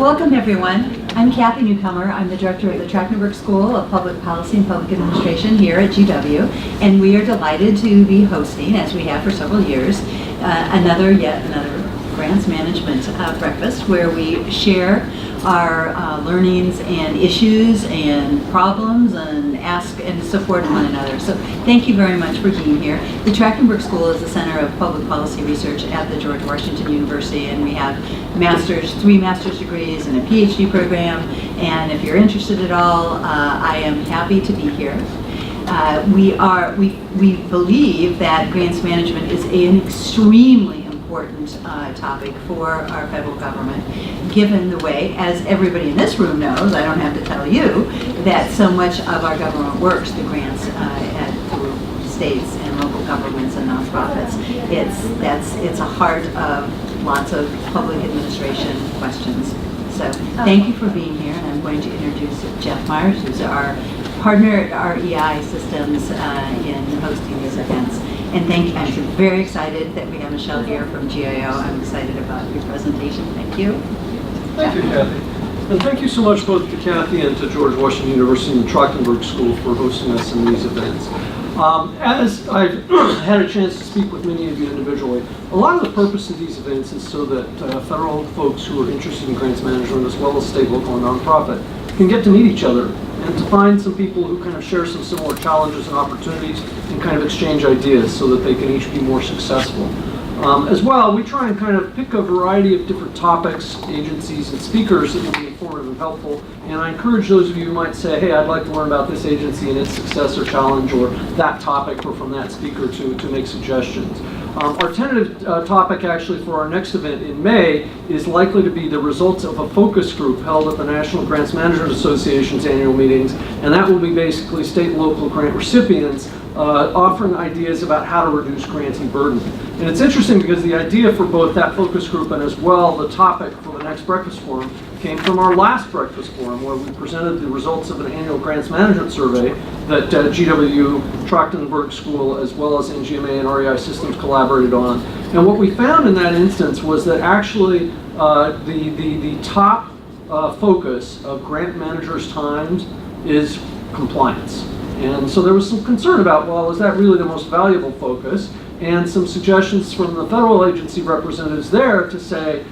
Welcome everyone. I'm Kathy Newcomer. I'm the director of the Trachtenberg School of Public Policy and Public Administration here at GW, and we are delighted to be hosting, as we have for several years, yet another grants management breakfast where we share our learnings and issues and problems and ask and support one another. So thank you very much for being here. The Trachtenberg School is the center of public policy research at the George Washington University, and we have three master's degrees and a PhD program, and if you're interested at all, I am happy to be here. We believe that grants management is an extremely important topic for our federal government, given the way, as everybody in this room knows, I don't have to tell you, that so much of our government works through grants through states and local governments and nonprofits. It's a heart of lots of public administration questions. So thank you for being here, and I'm going to introduce Jeff Myers, who's our partner at REI Systems in hosting these events. And I'm very excited that we have Michelle here from GAO. I'm excited about your presentation. Thank you. Thank you, Kathy. And thank you so much both to Kathy and to George Washington University and the Trachtenberg School for hosting us in these events. As I've had a chance to speak with many of you individually, a lot of the purpose of these events is so that federal folks who are interested in grants management, as well as state, local, and nonprofit, can get to meet each other and to find some people who kind of share some similar challenges and opportunities and kind of exchange ideas so that they can each be more successful. As well, we try and kind of pick a variety of different topics, agencies, and speakers that will be informative and helpful. And I encourage those of you who might say, hey, I'd like to learn about this agency and its success or challenge, or that topic, or from that speaker to make suggestions. Our tentative topic actually for our next event in May is likely to be the results of a focus group held at the National Grants Management Association's annual meetings, and that will be basically state and local grant recipients offering ideas about how to reduce grantee burden. And it's interesting because the idea for both that focus group and as well the topic for the next breakfast forum came from our last breakfast forum, where we presented the results of an annual grants management survey that GW, Trachtenberg School, as well as GMB and REI Systems collaborated on. And what we found in that instance was that actually the top focus of grant managers' times is compliance. And so there was some concern about, well, is that really the most valuable focus? And some suggestions from the federal agency representatives there to say,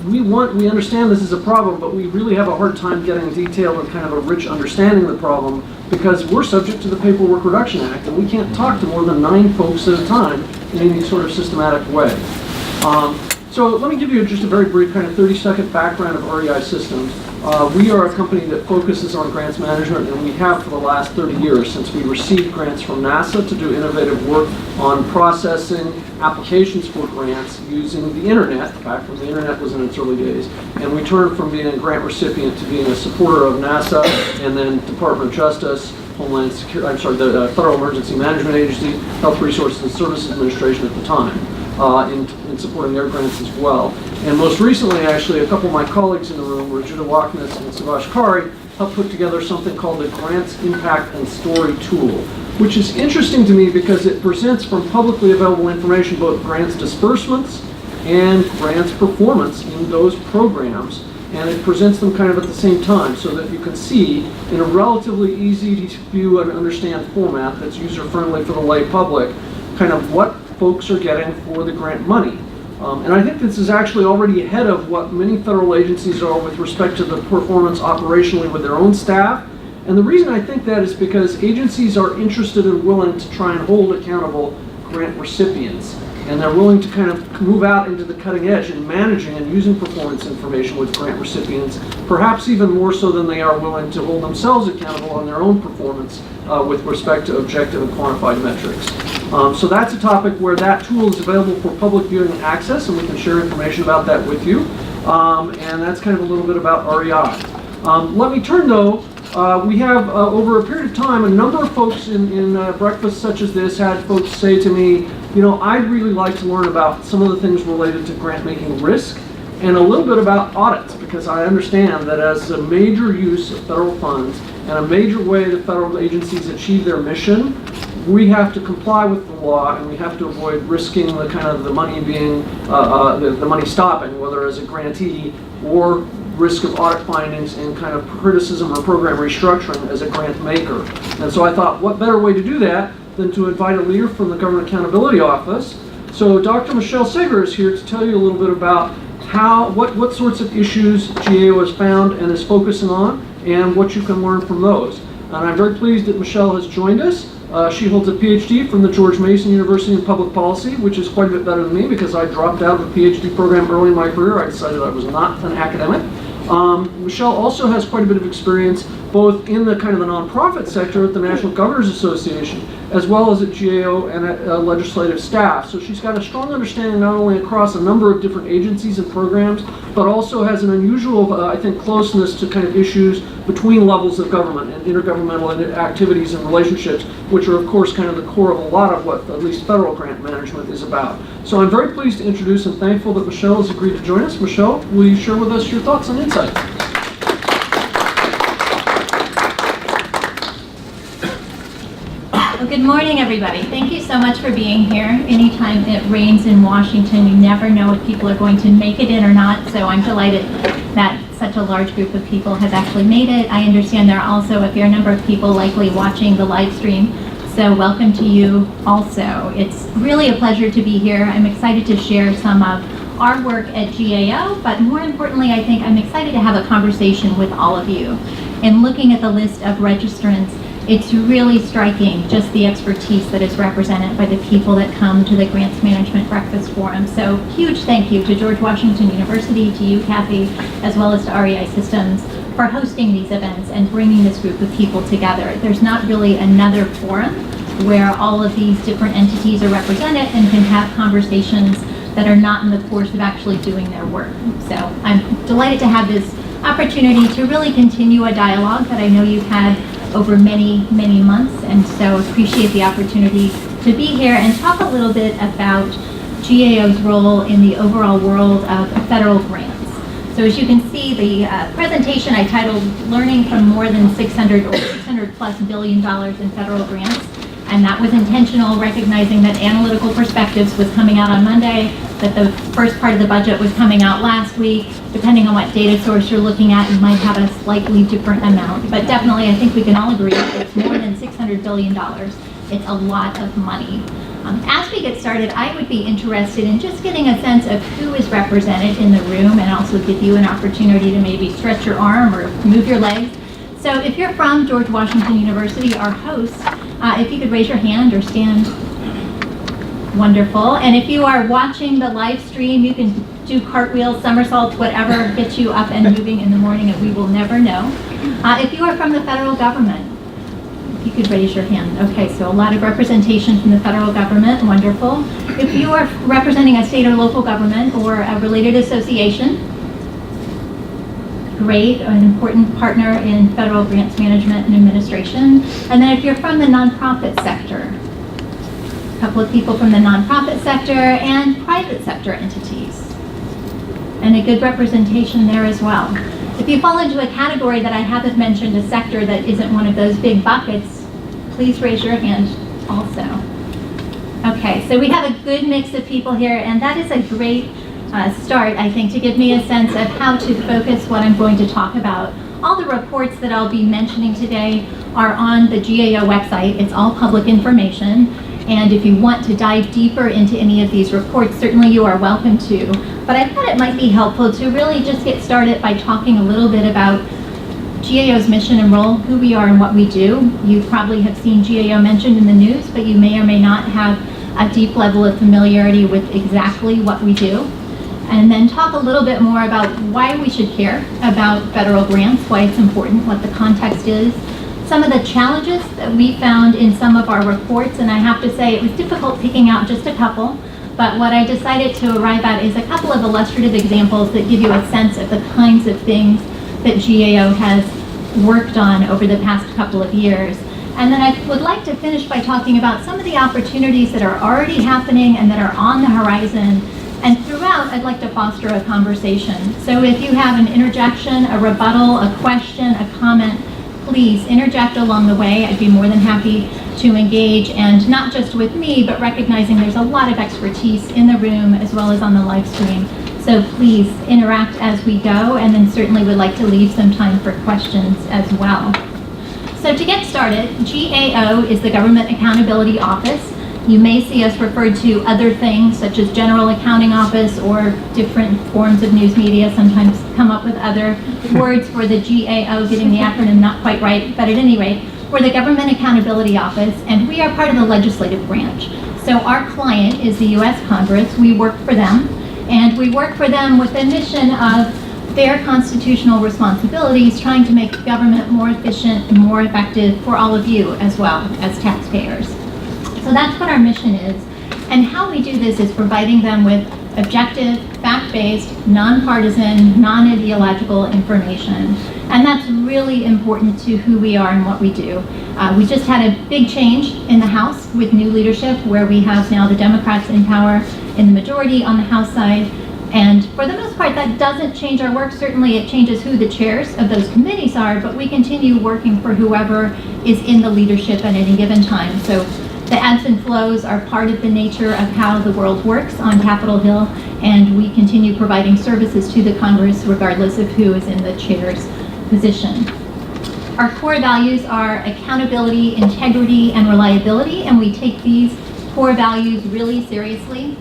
we understand this is a problem, but we really have a hard time getting detailed and kind of a rich understanding of the problem because we're subject to the Paperwork Reduction Act, and we can't talk to more than 9 folks at a time in any sort of systematic way. So let me give you just a very brief kind of 30-second background of REI Systems. We are a company that focuses on grants management, and we have for the last 30 years since we received grants from NASA to do innovative work on processing applications for grants using the internet, back when the internet was in its early days. And we turned from being a grant recipient to being a supporter of NASA and then Department of Justice, Homeland Security, the Federal Emergency Management Agency, Health Resources and Services Administration at the time. In supporting their grants as well. And most recently, actually, a couple of my colleagues in the room, Rajita Waknas and Subhash Kari, helped put together something called the Grants Impact and Story Tool, which is interesting to me because it presents from publicly available information both grants disbursements and grants performance in those programs, and it presents them kind of at the same time so that you can see in a relatively easy to view and understand format that's user-friendly for the lay public kind of what folks are getting for the grant money. And I think this is actually already ahead of what many federal agencies are with respect to the performance operationally with their own staff. And the reason I think that is because agencies are interested and willing to try and hold accountable grant recipients. And they're willing to kind of move out into the cutting edge in managing and using performance information with grant recipients, perhaps even more so than they are willing to hold themselves accountable on their own performance with respect to objective and quantified metrics. So that's a topic where that tool is available for public viewing and access, and we can share information about that with you. And that's kind of a little bit about REI. Let me turn though, we have over a period of time, a number of folks in breakfasts such as this had folks say to me, you know, I'd really like to learn about some of the things related to grant making risk and a little bit about audits, because I understand that as a major use of federal funds and a major way that federal agencies achieve their mission, we have to comply with the law, and we have to avoid risking the kind of the money being the money stopping, whether as a grantee or risk of audit findings and kind of criticism or program restructuring as a grant maker. And so I thought, what better way to do that than to invite a leader from the Government Accountability Office. So Dr. Michelle Sager is here to tell you a little bit about what sorts of issues GAO has found and is focusing on, and what you can learn from those. And I'm very pleased that Michelle has joined us. She holds a PhD from the George Mason University in Public Policy, which is quite a bit better than me because I dropped out of the PhD program early in my career. I decided I was not an academic. Michelle also has quite a bit of experience both in the kind of the nonprofit sector at the National Governors Association, as well as at GAO and at legislative staff. So she's got a strong understanding not only across a number of different agencies and programs, but also has an unusual, I think, closeness to kind of issues between levels of government and intergovernmental activities and relationships, which are, of course, kind of the core of a lot of what at least federal grant management is about. So I'm very pleased to introduce and thankful that Michelle has agreed to join us. Michelle, will you share with us your thoughts and insights? Well, good morning, everybody. Thank you so much for being here. Anytime it rains in Washington, you never know if people are going to make it in or not, so I'm delighted that such a large group of people has actually made it. I understand there are also a fair number of people likely watching the live stream, so welcome to you also. It's really a pleasure to be here. I'm excited to share some of our work at GAO, but more importantly, I think I'm excited to have a conversation with all of you. And looking at the list of registrants, it's really striking just the expertise that is represented by the people that come to the Grants Management Breakfast Forum. So huge thank you to George Washington University, to you, Kathy, as well as to REI Systems for hosting these events and bringing this group of people together. There's not really another forum where all of these different entities are represented and can have conversations that are not in the course of actually doing their work. So I'm delighted to have this opportunity to really continue a dialogue that I know you've had over many, many months, and so appreciate the opportunity to be here and talk a little bit about GAO's role in the overall world of federal grants. So as you can see, the presentation I titled Learning from More Than 600 or $600+ billion in federal grants, and that was intentional, recognizing that Analytical Perspectives was coming out on Monday, that the first part of the budget was coming out last week. Depending on what data source you're looking at, you might have a slightly different amount. But definitely, I think we can all agree it's more than $600 billion. It's a lot of money. As we get started, I would be interested in just getting a sense of who is represented in the room, and also give you an opportunity to maybe stretch your arm or move your legs. So if you're from George Washington University, our host, if you could raise your hand or stand. Wonderful. And if you are watching the live stream, you can do cartwheels, somersaults, whatever gets you up and moving in the morning, and we will never know. If you are from the federal government, if you could raise your hand. Okay, so a lot of representation from the federal government. Wonderful. If you are representing a state or local government or a related association, great, an important partner in federal grants management and administration. And then if you're from the nonprofit sector, a couple of people from the nonprofit sector and private sector entities, and a good representation there as well. If you fall into a category that I haven't mentioned, a sector that isn't one of those big buckets, please raise your hand also. Okay, so we have a good mix of people here, and that is a great start, I think, to give me a sense of how to focus what I'm going to talk about. All the reports that I'll be mentioning today are on the GAO website. It's all public information. And if you want to dive deeper into any of these reports, certainly you are welcome to. But I thought it might be helpful to really just get started by talking a little bit about GAO's mission and role, who we are and what we do. You probably have seen GAO mentioned in the news, but you may or may not have a deep level of familiarity with exactly what we do. And then talk a little bit more about why we should care about federal grants, why it's important, what the context is, some of the challenges that we found in some of our reports, and I have to say it was difficult picking out just a couple, but what I decided to arrive at is a couple of illustrative examples that give you a sense of the kinds of things that GAO has worked on over the past couple of years. And then I would like to finish by talking about some of the opportunities that are already happening and that are on the horizon. And throughout, I'd like to foster a conversation. So if you have an interjection, a rebuttal, a question, a comment, please interject along the way. I'd be more than happy to engage, and not just with me, but recognizing there's a lot of expertise in the room as well as on the live stream. So please interact as we go, and then certainly would like to leave some time for questions as well. So to get started, GAO is the Government Accountability Office. You may see us referred to other things such as General Accounting Office, or different forms of news media sometimes come up with other words for the GAO, getting the acronym not quite right, but at any rate, we're the Government Accountability Office, and we are part of the legislative branch. So our client is the U.S. Congress. We work for them, and we work for them with the mission of their constitutional responsibilities, trying to make government more efficient and more effective for all of you as well as taxpayers. So that's what our mission is. And how we do this is providing them with objective, fact-based, nonpartisan, non-ideological information. And that's really important to who we are and what we do. We just had a big change in the House with new leadership, where we have now the Democrats in power in the majority on the House side. And for the most part, that doesn't change our work. Certainly it changes who the chairs of those committees are, but we continue working for whoever is in the leadership at any given time. So the ebbs and flows are part of the nature of how the world works on Capitol Hill, and we continue providing services to the Congress regardless of who is in the chair's position. Our core values are accountability, integrity, and reliability, and we take these core values really seriously.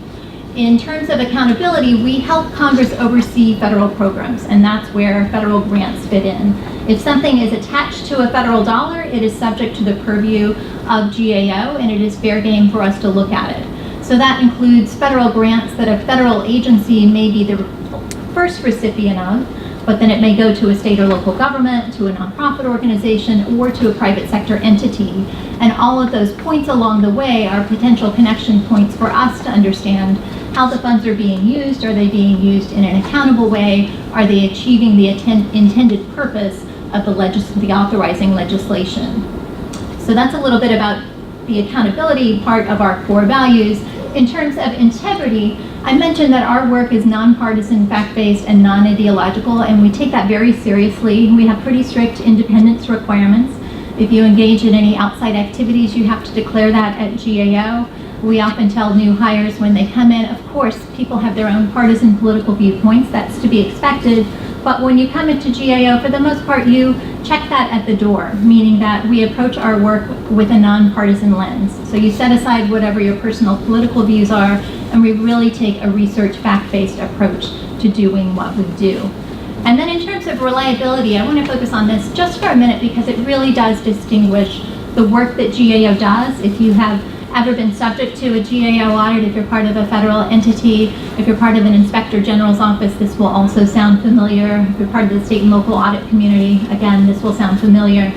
In terms of accountability, we help Congress oversee federal programs, and that's where federal grants fit in. If something is attached to a federal dollar, it is subject to the purview of GAO, and it is fair game for us to look at it. So that includes federal grants that a federal agency may be the first recipient of, but then it may go to a state or local government, to a nonprofit organization, or to a private sector entity. And all of those points along the way are potential connection points for us to understand how the funds are being used. Are they being used in an accountable way? Are they achieving the intended purpose of the authorizing legislation? So that's a little bit about the accountability part of our core values. In terms of integrity, I mentioned that our work is nonpartisan, fact-based, and non-ideological, and we take that very seriously. We have pretty strict independence requirements. If you engage in any outside activities, you have to declare that at GAO. We often tell new hires when they come in, of course, people have their own partisan political viewpoints. That's to be expected. But when you come into GAO, for the most part, you check that at the door, meaning that we approach our work with a nonpartisan lens. So you set aside whatever your personal political views are, and we really take a research, fact-based approach to doing what we do. And then in terms of reliability, I want to focus on this just for a minute because it really does distinguish the work that GAO does. If you have ever been subject to a GAO audit, if you're part of a federal entity, if you're part of an inspector general's office, this will also sound familiar. If you're part of the state and local audit community, again, this will sound familiar.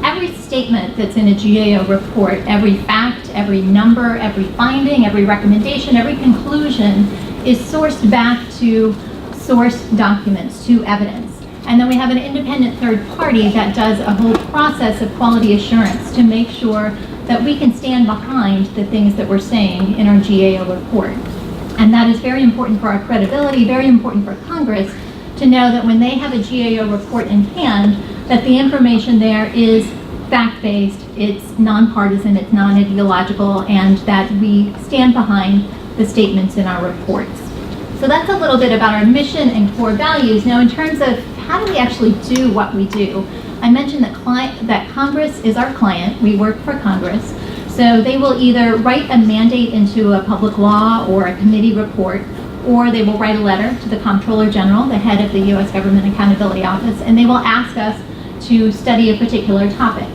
Every statement that's in a GAO report, every fact, every number, every finding, every recommendation, every conclusion is sourced back to source documents, to evidence. And then we have an independent third party that does a whole process of quality assurance to make sure that we can stand behind the things that we're saying in our GAO report. And that is very important for our credibility, very important for Congress to know that when they have a GAO report in hand, that the information there is fact-based, it's nonpartisan, it's non-ideological, and that we stand behind the statements in our reports. So that's a little bit about our mission and core values. Now in terms of how do we actually do what we do, I mentioned that Congress is our client. We work for Congress. So they will either write a mandate into a public law or a committee report, or they will write a letter to the Comptroller General, the head of the U.S. Government Accountability Office, and they will ask us to study a particular topic.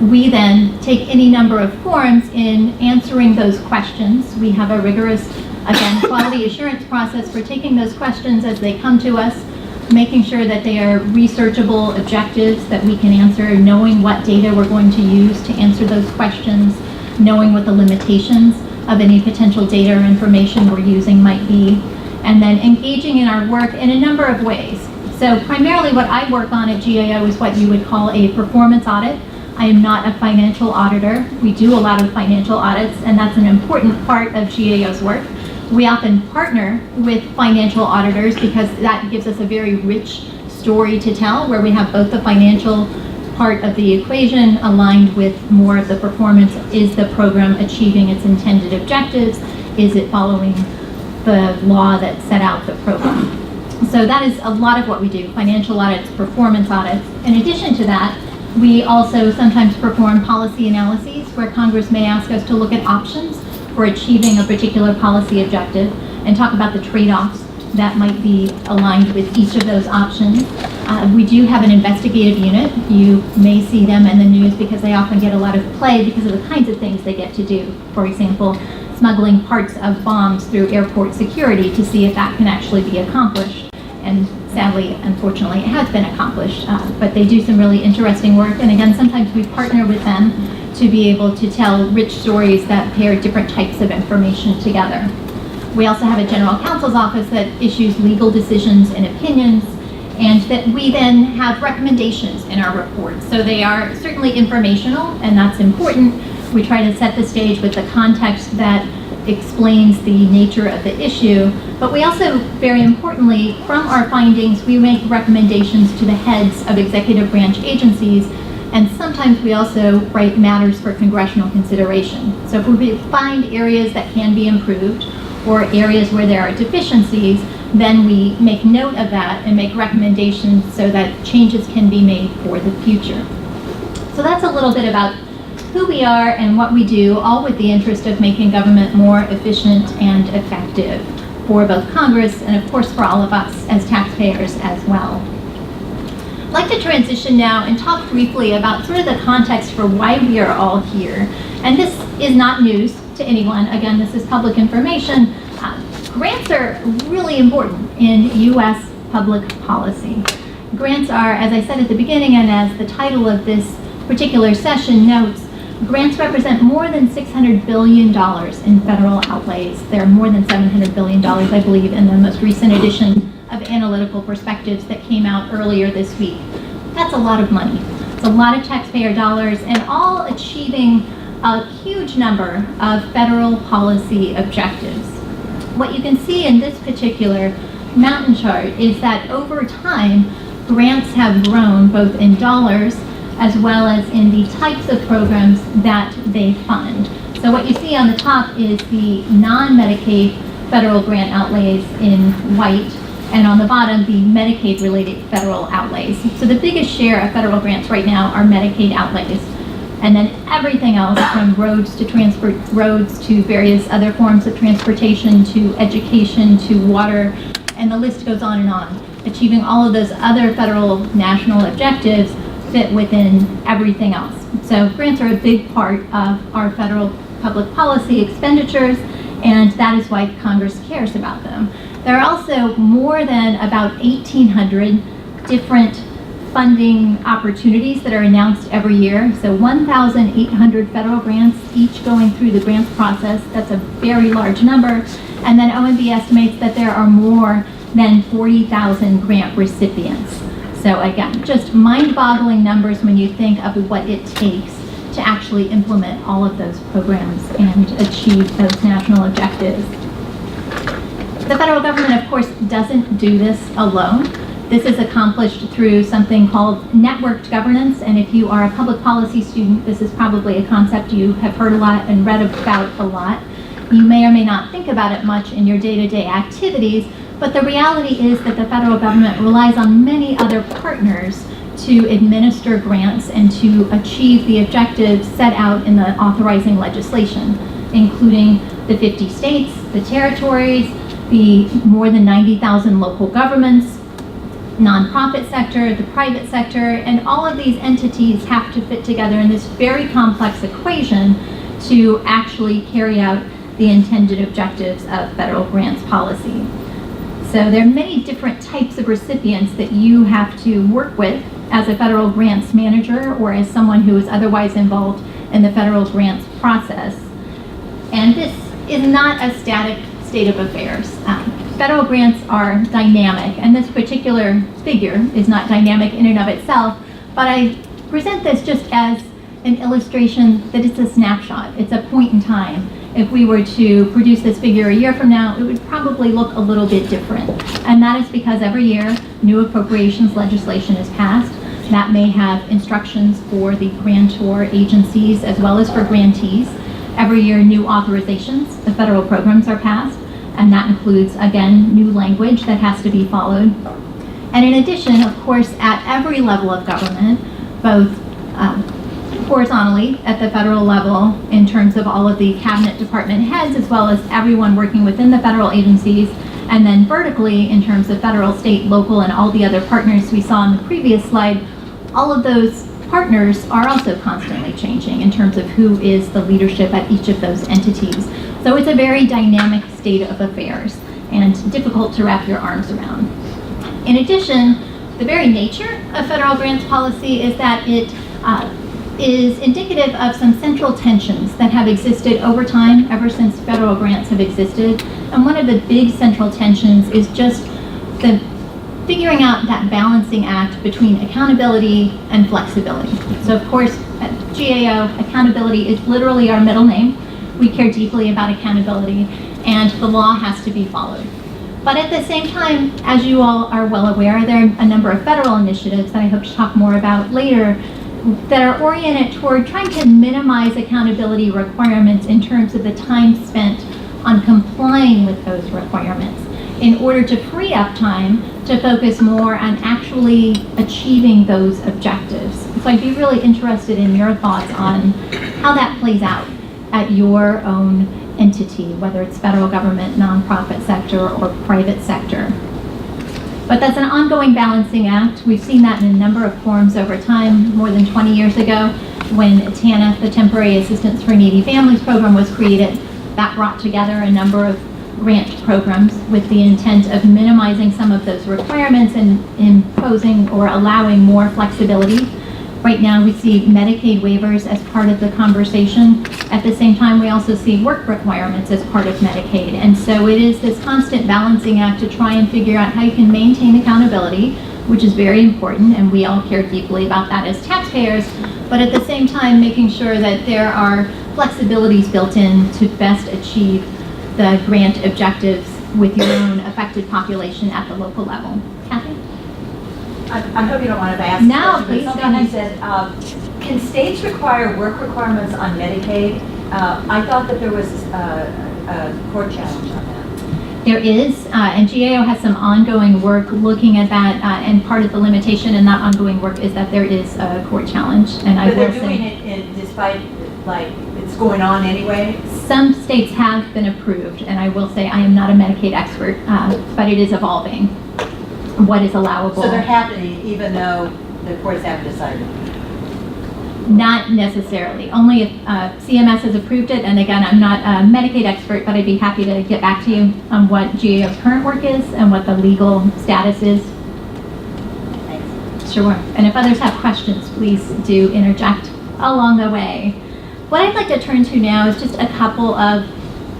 We then take any number of forms in answering those questions. We have a rigorous, again, quality assurance process for taking those questions as they come to us, making sure that they are researchable objectives that we can answer, knowing what data we're going to use to answer those questions, knowing what the limitations of any potential data or information we're using might be, and then engaging in our work in a number of ways. So primarily what I work on at GAO is what you would call a performance audit. I am not a financial auditor. We do a lot of financial audits, and that's an important part of GAO's work. We often partner with financial auditors because that gives us a very rich story to tell, where we have both the financial part of the equation aligned with more of the performance. Is the program achieving its intended objectives? Is it following the law that set out the program. So that is a lot of what we do, financial audits, performance audits. In addition to that, we also sometimes perform policy analyses where Congress may ask us to look at options for achieving a particular policy objective and talk about the trade-offs that might be aligned with each of those options. We do have an investigative unit. You may see them in the news because they often get a lot of play because of the kinds of things they get to do. For example, smuggling parts of bombs through airport security to see if that can actually be accomplished. And sadly, unfortunately, it has been accomplished. But they do some really interesting work. And again, sometimes we partner with them to be able to tell rich stories that pair different types of information together. We also have a general counsel's office that issues legal decisions and opinions, and that we then have recommendations in our reports. So they are certainly informational, and that's important. We try to set the stage with the context that explains the nature of the issue, but we also, very importantly, from our findings, we make recommendations to the heads of executive branch agencies, and sometimes we also write matters for congressional consideration. So if we find areas that can be improved, or areas where there are deficiencies, then we make note of that and make recommendations so that changes can be made for the future. So that's a little bit about who we are and what we do, all with the interest of making government more efficient and effective for both Congress and, of course, for all of us as taxpayers as well. I'd like to transition now and talk briefly about sort of the context for why we are all here. And this is not news to anyone. Again, this is public information. Grants are really important in U.S. public policy. Grants are, as I said at the beginning and as the title of this particular session notes, grants represent more than $600 billion in federal outlays. There are more than $700 billion, I believe, in the most recent edition of Analytical Perspectives that came out earlier this week. That's a lot of money. It's a lot of taxpayer dollars, and all achieving a huge number of federal policy objectives. What you can see in this particular mountain chart is that over time, grants have grown both in dollars as well as in the types of programs that they fund. So what you see on the top is the non-Medicaid federal grant outlays in white, and on the bottom, the Medicaid-related federal outlays. So the biggest share of federal grants right now are Medicaid outlays. And then everything else, from roads to various other forms of transportation, to education, to water, and the list goes on and on. Achieving all of those other federal national objectives fit within everything else. So grants are a big part of our federal public policy expenditures, and that is why Congress cares about them. There are also more than about 1,800 different funding opportunities that are announced every year. So 1,800 federal grants, each going through the grants process. That's a very large number. And then OMB estimates that there are more than 40,000 grant recipients. So again, just mind-boggling numbers when you think of what it takes to actually implement all of those programs and achieve those national objectives. The federal government, of course, doesn't do this alone. This is accomplished through something called networked governance, and if you are a public policy student, this is probably a concept you have heard a lot and read about a lot. You may or may not think about it much in your day-to-day activities, but the reality is that the federal government relies on many other partners to administer grants and to achieve the objectives set out in the authorizing legislation, including the 50 states, the territories, the more than 90,000 local governments, nonprofit sector, the private sector, and all of these entities have to fit together in this very complex equation to actually carry out the intended objectives of federal grants policy. So there are many different types of recipients that you have to work with as a federal grants manager or as someone who is otherwise involved in the federal grants process. And this is not a static state of affairs. Federal grants are dynamic, and this particular figure is not dynamic in and of itself, but I present this just as an illustration that it's a snapshot. It's a point in time. If we were to produce this figure a year from now, it would probably look a little bit different. And that is because every year, new appropriations legislation is passed. That may have instructions for the grantor agencies as well as for grantees. Every year, new authorizations of federal programs are passed. and that includes, again, new language that has to be followed. And in addition, of course, at every level of government, both horizontally at the federal level in terms of all of the cabinet department heads, as well as everyone working within the federal agencies, and then vertically in terms of federal, state, local, and all the other partners we saw in the previous slide, all of those partners are also constantly changing in terms of who is the leadership at each of those entities. So it's a very dynamic state of affairs and difficult to wrap your arms around. In addition, the very nature of federal grants policy is that it is indicative of some central tensions that have existed over time, ever since federal grants have existed. And one of the big central tensions is just the figuring out that balancing act between accountability and flexibility. So of course, at GAO, accountability is literally our middle name. We care deeply about accountability, and the law has to be followed. But at the same time, as you all are well aware, there are a number of federal initiatives that I hope to talk more about later that are oriented toward trying to minimize accountability requirements in terms of the time spent on complying with those requirements in order to free up time to focus more on actually achieving those objectives. So I'd be really interested in your thoughts on how that plays out at your own entity, whether it's federal government, nonprofit sector, or private sector. But that's an ongoing balancing act. We've seen that in a number of forms over time. More than 20 years ago, when TANF, the Temporary Assistance for Needy Families program, was created, that brought together a number of grant programs with the intent of minimizing some of those requirements and imposing or allowing more flexibility. Right now, we see Medicaid waivers as part of the conversation. At the same time, we also see work requirements as part of Medicaid. And so it is this constant balancing act to try and figure out how you can maintain accountability, which is very important, and we all care deeply about that as taxpayers, but at the same time, making sure that there are flexibilities built in to best achieve the grant objectives with your own affected population at the local level. Kathy? I hope you don't want to ask. No, please go Something you ahead. said, can states require work requirements on Medicaid? I thought that there was a court challenge on that. There is, and GAO has some ongoing work looking at that, and part of the limitation in that ongoing work is that there is a court challenge. And I But they're will doing say, it despite, like, it's going on anyway? some states have been approved, and I will say I am not a Medicaid expert, but it is evolving. What is allowable? So they're happening even though the courts haven't decided? Not necessarily. Only if CMS has approved it. And again, I'm not a Medicaid expert, but I'd be happy to get back to you on what GAO's current work is and what the legal status is. Thanks. Sure. And if others have questions, please do interject along the way. What I'd like to turn to now is just a couple of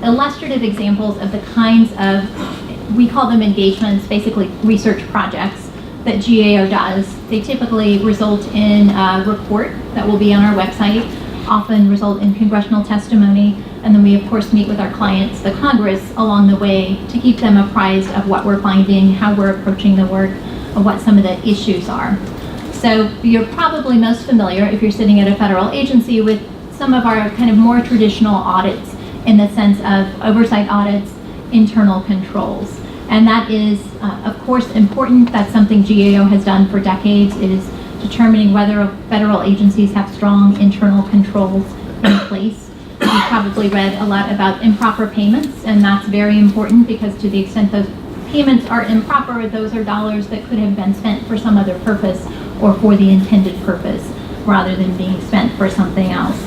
illustrative examples of the kinds of, we call them engagements, basically research projects that GAO does. They typically result in a report that will be on our website, often result in congressional testimony, and then we of course meet with our clients, the Congress, along the way to keep them apprised of what we're finding, how we're approaching the work, of what some of the issues are. So you're probably most familiar, if you're sitting at a federal agency, with some of our kind of more traditional audits in the sense of oversight audits, internal controls. And that is, of course, important. That's something GAO has done for decades, is determining whether federal agencies have strong internal controls in place. You've probably read a lot about improper payments, and that's very important because to the extent those payments are improper, those are dollars that could have been spent for some other purpose or for the intended purpose rather than being spent for something else.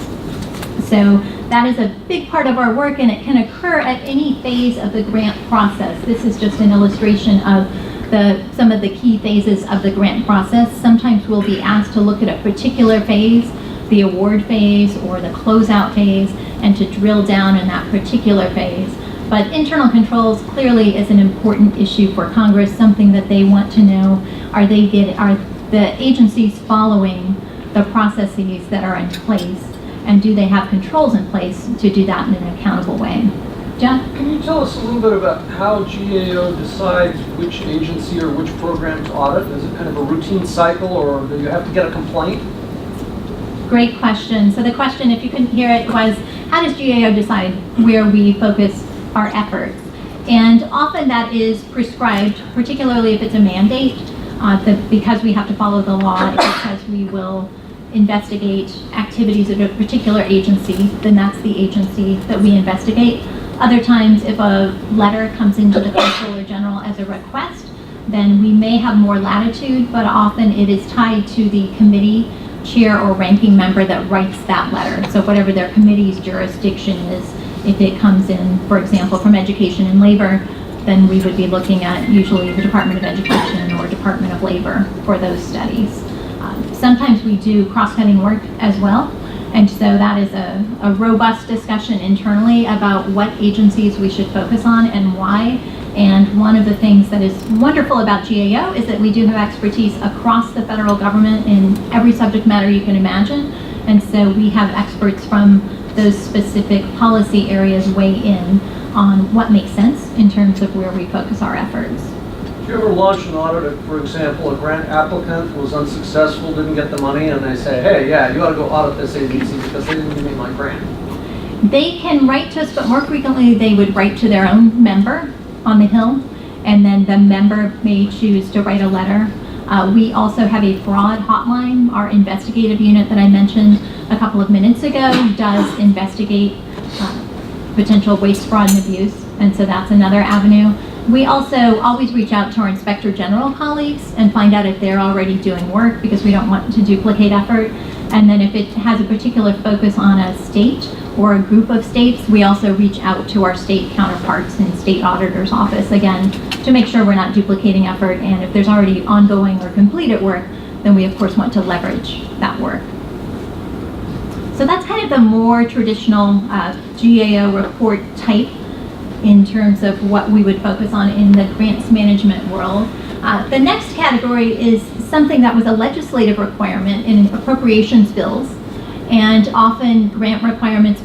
So that is a big part of our work, and it can occur at any phase of the grant process. This is just an illustration of some of the key phases of the grant process. Sometimes we'll be asked to look at a particular phase, the award phase or the closeout phase, and to drill down in that particular phase. But internal controls clearly is an important issue for Congress, something that they want to know. Are the agencies following the processes that are in place? And do they have controls in place to do that in an accountable way? Jeff? Can you tell us a little bit about how GAO decides which agency or which program to audit? Is it kind of a routine cycle, or do you have to get a complaint? Great question. So the question, if you couldn't hear it, was how does GAO decide where we focus our efforts? And often that is prescribed, particularly if it's a mandate, because we have to follow the law, because we will investigate activities of a particular agency, then that's the agency that we investigate. Other times, if a letter comes into the Comptroller General as a request, then we may have more latitude, but often it is tied to the committee chair or ranking member that writes that letter. So whatever their committee's jurisdiction is, if it comes in, for example, from Education and Labor, then we would be looking at usually the Department of Education or Department of Labor for those studies. Sometimes we do cross-cutting work as well, and so that is a robust discussion internally about what agencies we should focus on and why. And one of the things that is wonderful about GAO is that we do have expertise across the federal government in every subject matter you can imagine, and so we have experts from those specific policy areas weigh in on what makes sense in terms of where we focus our efforts. Did you ever launch an audit, for example, a grant applicant was unsuccessful, didn't get the money, and they say, hey, yeah, you ought to go audit this agency because they didn't give me my grant? They can write to us, but more frequently they would write to their own member on the Hill, and then the member may choose to write a letter. We also have a fraud hotline. Our investigative unit that I mentioned a couple of minutes ago does investigate potential waste, fraud, and abuse, and so that's another avenue. We also always reach out to our Inspector General colleagues and find out if they're already doing work, because we don't want to duplicate effort. And then if it has a particular focus on a state or a group of states, we also reach out to our state counterparts in state auditor's office, again, to make sure we're not duplicating effort. And if there's already ongoing or completed work, then we of course want to leverage that work. So that's kind of the more traditional GAO report type in terms of what we would focus on in the grants management world. The next category is something that was a legislative requirement in appropriations bills, and often grant requirements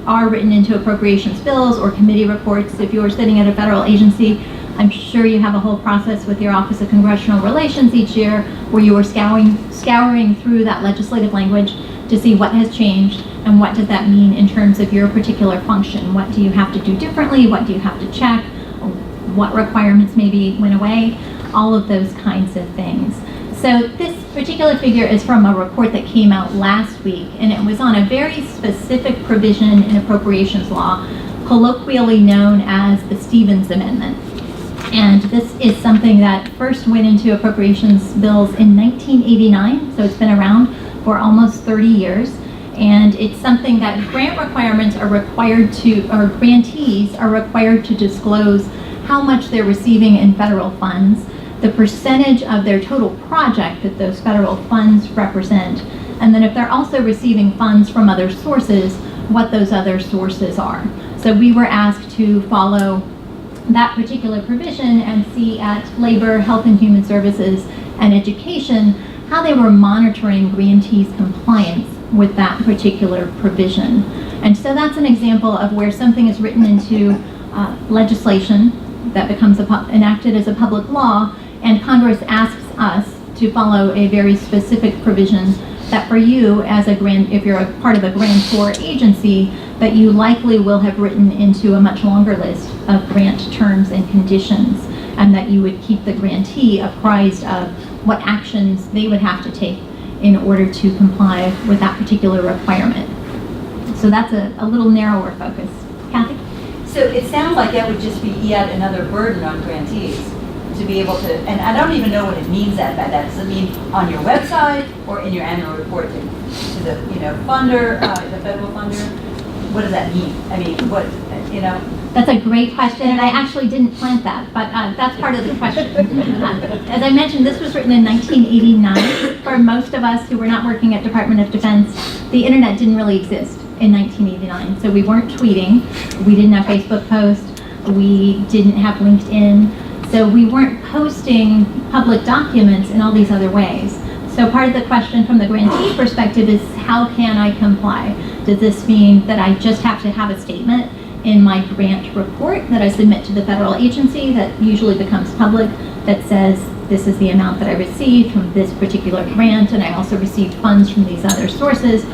are written into appropriations bills or committee reports. If you're sitting at a federal agency, I'm sure you have a whole process with your Office of Congressional Relations each year where you are scouring through that legislative language to see what has changed and what does that mean in terms of your particular function. What do you have to do differently? What do you have to check? What requirements maybe went away? All of those kinds of things. So this particular figure is from a report that came out last week, and it was on a very specific provision in appropriations law, colloquially known as the Stevens Amendment. And this is something that first went into appropriations bills in 1989, so it's been around for almost 30 years. And it's something that grant requirements are required to, or grantees are required to disclose how much they're receiving in federal funds, the percentage of their total project that those federal funds represent, and then if they're also receiving funds from other sources, what those other sources are. So we were asked to follow that particular provision and see at Labor, Health and Human Services, and Education how they were monitoring grantees' compliance with that particular provision. And so that's an example of where something is written into legislation that becomes enacted as a public law, and Congress asks us to follow a very specific provision that for you as a if you're a part of a grantor agency, that you likely will have written into a much longer list of grant terms and conditions, and that you would keep the grantee apprised of what actions they would have to take in order to comply with that particular requirement. So that's a little narrower focus. Kathy? So it sounds like that would just be yet another burden on grantees to be able to, and I don't even know what it means by that. Does it mean on your website or in your annual report to the funder, the federal funder? What does that mean? I mean, what, That's a great question, and I actually didn't plant that, but that's part of the question. As I mentioned, this was written in 1989. For most of us who were not working at Department of Defense, the internet didn't really exist in 1989. So we weren't tweeting, we didn't have Facebook posts, we didn't have LinkedIn, so we weren't posting public documents in all these other ways. So part of the question from the grantee perspective is, how can I comply? Does this mean that I just have to have a statement in my grant report that I submit to the federal agency that usually becomes public that says this is the amount that I received from this particular grant, and I also received funds from these other sources?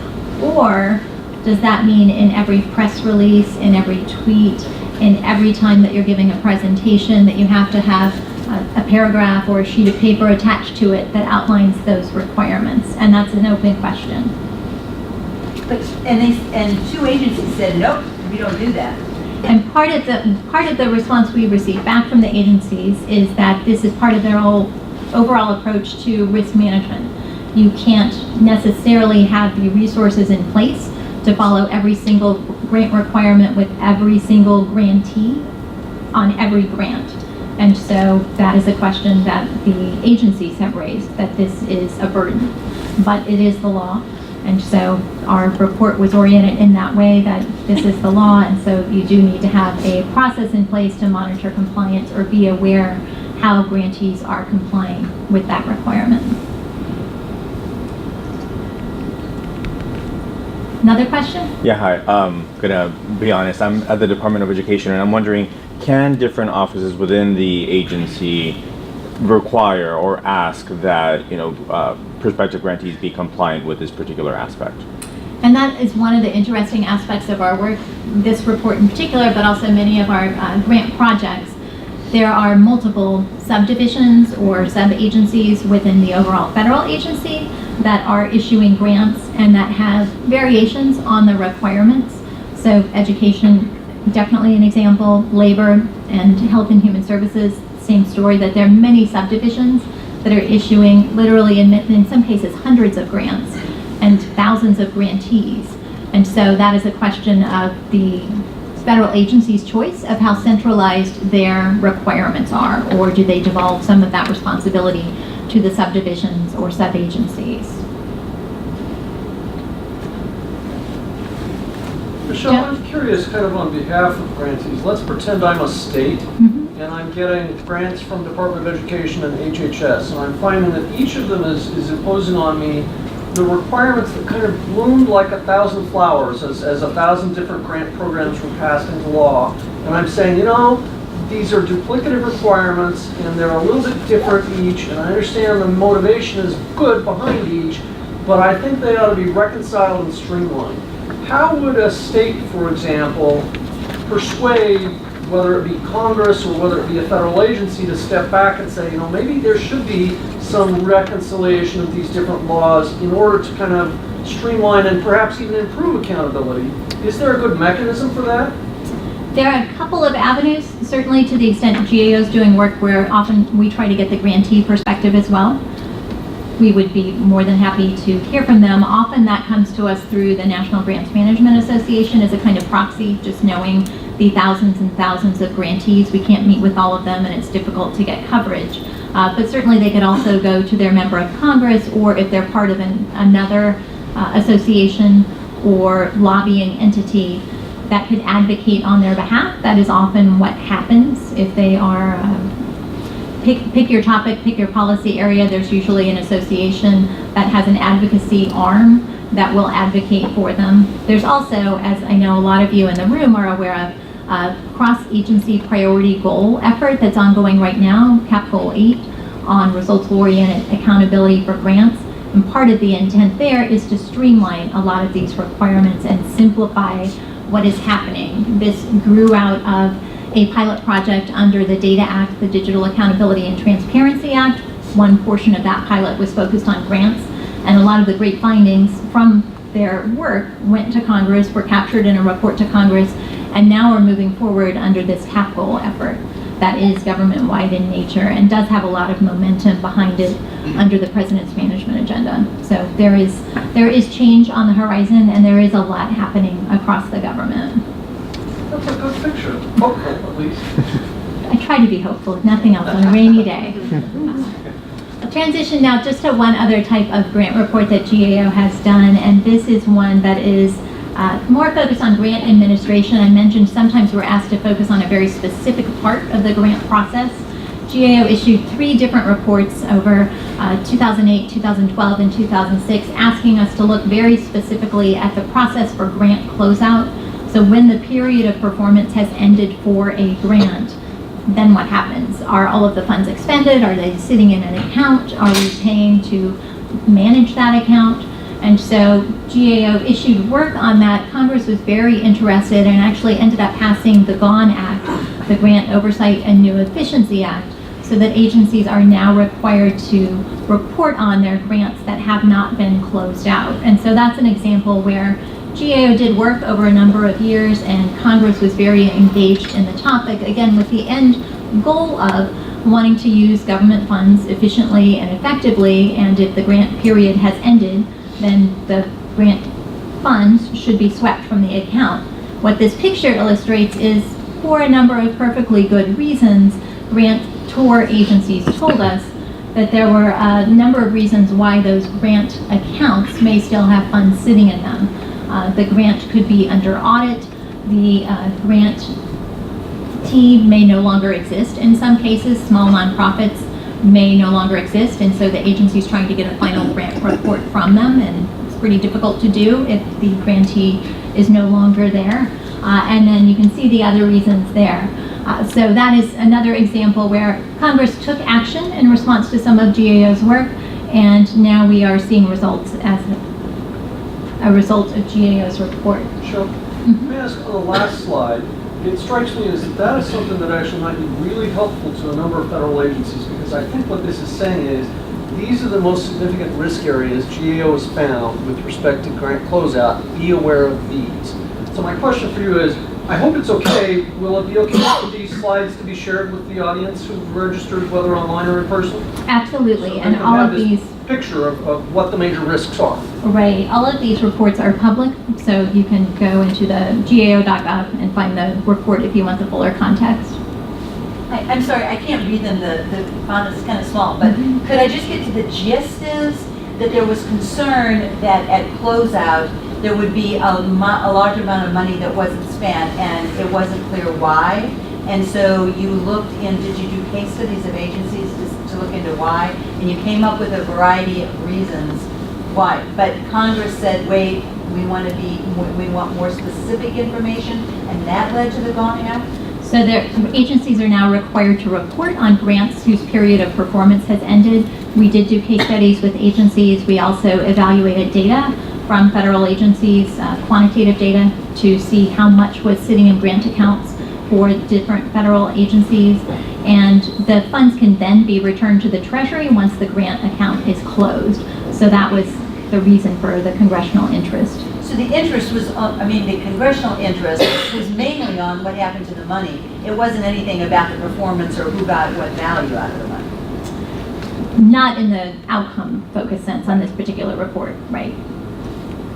Or does that mean in every press release, in every tweet, in every time that you're giving a presentation that you have to have a paragraph or a sheet of paper attached to it that outlines those requirements, and that's an open question. But, and two agencies said, nope, we don't do that. And part of the response we received back from the agencies is that this is part of their whole overall approach to risk management. You can't necessarily have the resources in place to follow every single grant requirement with every single grantee on every grant. And so that is a question that the agencies have raised, that this is a burden, but it is the law. And so our report was oriented in that way, that this is the law, and so you do need to have a process in place to monitor compliance or be aware how grantees are complying with that requirement. Another question? Yeah, hi. Gonna be honest, I'm at the Department of Education, and I'm wondering, can different offices within the agency require or ask that, prospective grantees be compliant with this particular aspect? And that is one of the interesting aspects of our work, this report in particular, but also many of our grant projects. There are multiple subdivisions or sub-agencies within the overall federal agency that are issuing grants and that have variations on the requirements. So education, definitely an example, labor and health and human services, same story, that there are many subdivisions that are issuing literally in some cases hundreds of grants and thousands of grantees. And so that is a question of the federal agency's choice of how centralized their requirements are, or do they devolve some of that responsibility to the subdivisions or sub-agencies. Michelle, Yeah. I'm curious, kind of on behalf of grantees, let's pretend I'm a state and I'm getting grants from Department of Education and HHS, and I'm finding that each of them is imposing on me the requirements that kind of bloomed like 1,000 flowers as 1,000 different grant programs were passed into law. And I'm saying, these are duplicative requirements and they're a little bit different each, and I understand the motivation is good behind each, but I think they ought to be reconciled and streamlined. How would a state, for example, persuade, whether it be Congress or whether it be a federal agency, to step back and say, maybe there should be some reconciliation of these different laws in order to kind of streamline and perhaps even improve accountability? Is there a good mechanism for that? There are a couple of avenues, certainly to the extent GAO is doing work where often we try to get the grantee perspective as well. We would be more than happy to hear from them. Often that comes to us through the National Grants Management Association as a kind of proxy, just knowing the thousands and thousands of grantees. We can't meet with all of them and it's difficult to get coverage. But certainly they could also go to their member of Congress, or if they're part of another association or lobbying entity that could advocate on their behalf. That is often what happens if they are pick your topic, pick your policy area. There's usually an association that has an advocacy arm that will advocate for them. There's also, as I know a lot of you in the room are aware of, a cross-agency priority goal effort that's ongoing right now, CAP Goal 8, on results-oriented accountability for grants. And part of the intent there is to streamline a lot of these requirements and simplify what is happening. This grew out of a pilot project under the Data Act, the Digital Accountability and Transparency Act. One portion of that pilot was focused on grants, and a lot of the great findings from their work went to Congress, were captured in a report to Congress, and now are moving forward under this CAP goal effort that is government-wide in nature and does have a lot of momentum behind it under the President's management agenda. So there is change on the horizon, and there is a lot happening across the government. That's a good picture. Hopeful, at least. I try to be hopeful, if nothing else, on a rainy day. I'll transition now just to one other type of grant report that GAO has done, and this is one that is more focused on grant administration. I mentioned sometimes we're asked to focus on a very specific part of the grant process. GAO issued 3 different reports over 2008, 2012, and 2006, asking us to look very specifically at the process for grant closeout. So when the period of performance has ended for a grant, then what happens? Are all of the funds expended? Are they sitting in an account? Are we paying to manage that account? And so GAO issued work on that. Congress was very interested and actually ended up passing the GAO Act, the Grant Oversight and New Efficiency Act, so that agencies are now required to report on their grants that have not been closed out. And so that's an example where GAO did work over a number of years and Congress was very engaged in the topic, again with the end goal of wanting to use government funds efficiently and effectively, and if the grant period has ended, then the grant funds should be swept from the account. What this picture illustrates is, for a number of perfectly good reasons, grantor agencies told us that there were a number of reasons why those grant accounts may still have funds sitting in them. The grant could be under audit, the grant team may no longer exist in some cases, small nonprofits may no longer exist, and so the agency is trying to get a final grant report from them, and it's pretty difficult to do if the grantee is no longer there. And then you can see the other reasons there. So that is another example where Congress took action in response to some of GAO's work, and now we are seeing results as a result of GAO's report. Sure. Let me ask on the last slide, it strikes me as that is something that actually might be really helpful to a number of federal agencies, because I think what this is saying is these are the most significant risk areas GAO has found with respect to grant closeout. Be aware of these. So my question for you is, I hope it's okay. Will it be okay for these slides to be shared with the audience who've registered, whether online or in person? Absolutely, So and they can all have of this these, picture of what the major risks are. right, all of these reports are public, so you can go into the gao.gov and find the report if you want the fuller context. I'm sorry, I can't read them, the font is kind of small, but could I just get to the gist is that there was concern that at closeout, there would be a large amount of money that wasn't spent and it wasn't clear why. And so you looked in, did you do case studies of agencies to look into why? And you came up with a variety of reasons why. But Congress said, wait, we want more specific information, and that led to the GAO Act? So agencies are now required to report on grants whose period of performance has ended. We did do case studies with agencies. We also evaluated data from federal agencies, quantitative data, to see how much was sitting in grant accounts for different federal agencies. And the funds can then be returned to the Treasury once the grant account is closed. So that was the reason for the congressional interest. So the interest was, the congressional interest was mainly on what happened to the money. It wasn't anything about the performance or who got what value out of the money. Not in the outcome-focused sense on this particular report, right?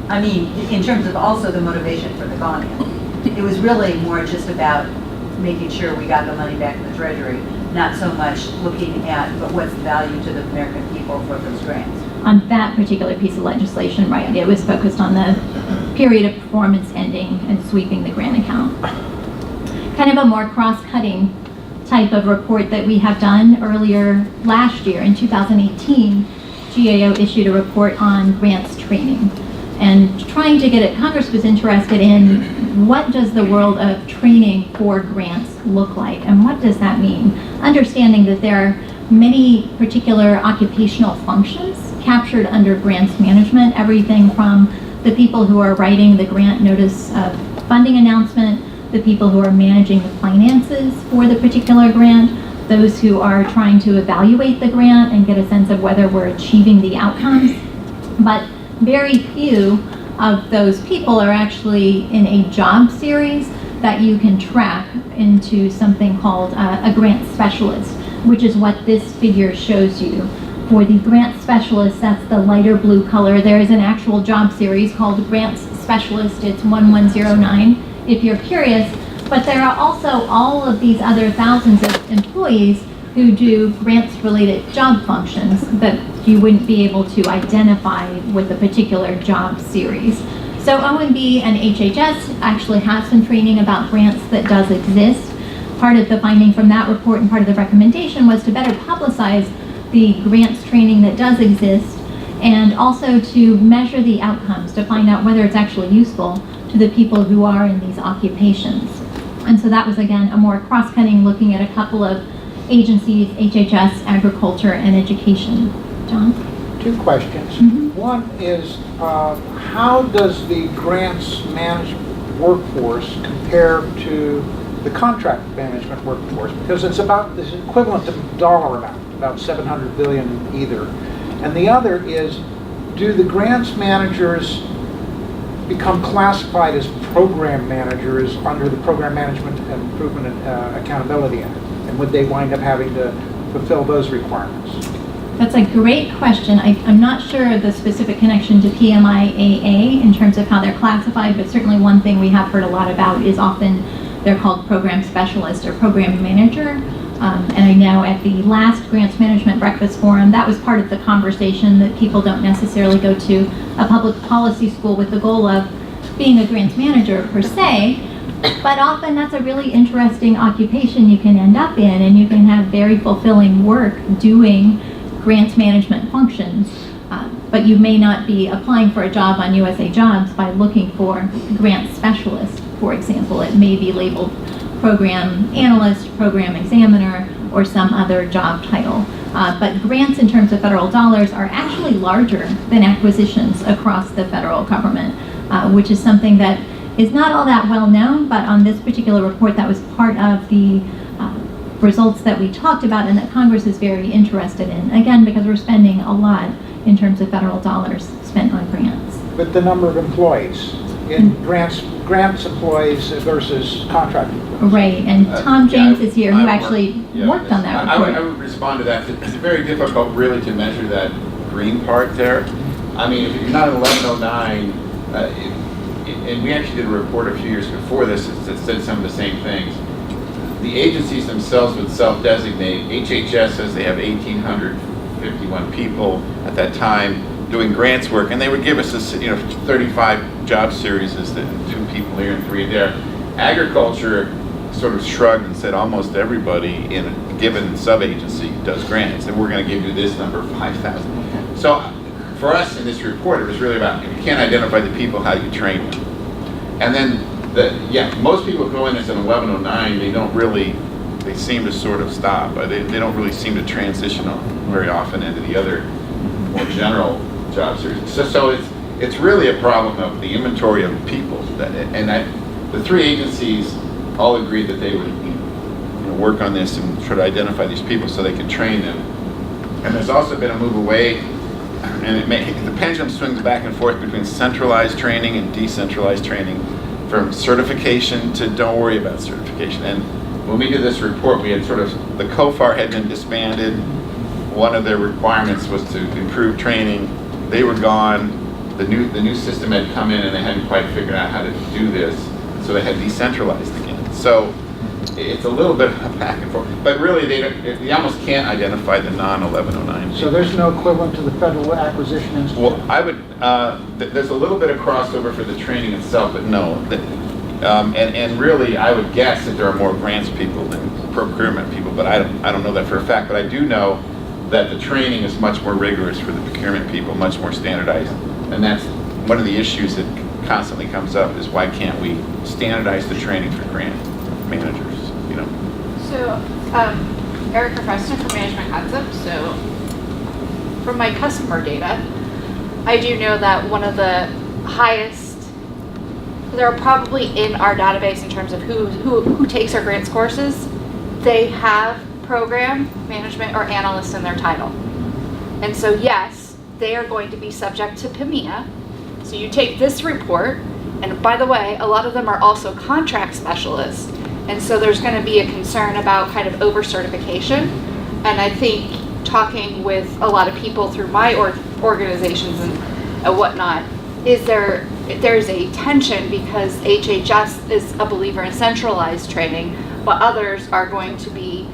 I mean, in terms of also the motivation for the GAO Act. It was really more just about making sure we got the money back in the Treasury, not so much looking at, but what's the value to the American people for those grants. On that particular piece of legislation, right, it was focused on the period of performance ending and sweeping the grant account. Kind of a more cross-cutting type of report that we have done earlier last year in 2018, GAO issued a report on grants training. And trying to get it, Congress was interested in what does the world of training for grants look like, and what does that mean? Understanding that there are many particular occupational functions captured under grants management, everything from the people who are writing the grant notice of funding announcement, the people who are managing the finances for the particular grant, those who are trying to evaluate the grant and get a sense of whether we're achieving the outcomes. But very few of those people are actually in a job series that you can track into something called a grant specialist, which is what this figure shows you. For the grant specialist, that's the lighter blue color. There is an actual job series called Grants Specialist. It's 1109 if you're curious. But there are also all of these other thousands of employees who do grants-related job functions that you wouldn't be able to identify with a particular job series. So OMB and HHS actually have some training about grants that does exist. Part of the finding from that report and part of the recommendation was to better publicize the grants training that does exist, and also to measure the outcomes to find out whether it's actually useful to the people who are in these occupations. And so that was, again, a more cross-cutting looking at a couple of agencies, HHS, agriculture, and education. John? two questions. One is, how does the grants management workforce compare to the contract management workforce? Because it's about this equivalent to dollar amount, about 700 billion either. And the other is, do the grants managers become classified as program managers under the Program Management and Improvement and Accountability Act? And would they wind up having to fulfill those requirements? That's a great question. I'm not sure of the specific connection to PMIAA in terms of how they're classified, but certainly one thing we have heard a lot about is often they're called program specialist or program manager. And I know at the last Grants Management Breakfast Forum, that was part of the conversation, that people don't necessarily go to a public policy school with the goal of being a grants manager per se, but often that's a really interesting occupation you can end up in, and you can have very fulfilling work doing grants management functions, but you may not be applying for a job on USA Jobs by looking for grant specialist, for example. It may be labeled program analyst, program examiner, or some other job title. But grants in terms of federal dollars are actually larger than acquisitions across the federal government, which is something that is not all that well known, but on this particular report that was part of the results that we talked about and that Congress is very interested in. Again, because we're spending a lot in terms of federal dollars spent on grants. But the number of employees in grants employees versus contract employees. Right, and Tom James is here, who actually worked on that report. I would respond to that. It's very difficult really to measure that green part there. I mean, if you're not at 1109, and we actually did a report a few years before this that said some of the same things. The agencies themselves would self-designate. HHS says they have 1,851 people at that time doing grants work, and they would give us this, 35 job series, that 2 people here and 3 there. Agriculture sort of shrugged and said almost everybody in a given sub-agency does grants, and we're going to give you this number, 5,000. So for us in this report, it was really about, if you can't identify the people, how you train them. And then, most people go in as an 1109, they seem to sort of stop, but they don't really seem to transition very often into the other more general job series. So it's really a problem of the inventory of people. The 3 agencies all agreed that they would work on this and try to identify these people so they can train them. And there's also been a move away, and the pendulum swings back and forth between centralized training and decentralized training, from certification to don't worry about certification. And when we did this report, we had the COFAR had been disbanded. One of their requirements was to improve training. They were gone. The new system had come in, and they hadn't quite figured out how to do this, so they had decentralized again. So it's a little bit of a back and forth, but really they almost can't identify the non-1109. So there's no equivalent to the Federal Acquisition Institute? Well, I would, there's a little bit of crossover for the training itself, but no. And really, I would guess that there are more grants people than procurement people, but I don't know that for a fact. But I do know that the training is much more rigorous for the procurement people, much more standardized. And that's one of the issues that constantly comes up, is why can't we standardize the training for grant managers? So, Erica Preston from Management Concept. So, from my customer data, I do know that one of the highest, they're probably in our database in terms of who takes our grants courses. They have program management or analyst in their title. And so yes, they are going to be subject to PMIA. So you take this report, and by the way, a lot of them are also contract specialists. And so there's going to be a concern about kind of over-certification. And I think talking with a lot of people through my organizations and whatnot, there's a tension because HHS is a believer in centralized training, but others are going to be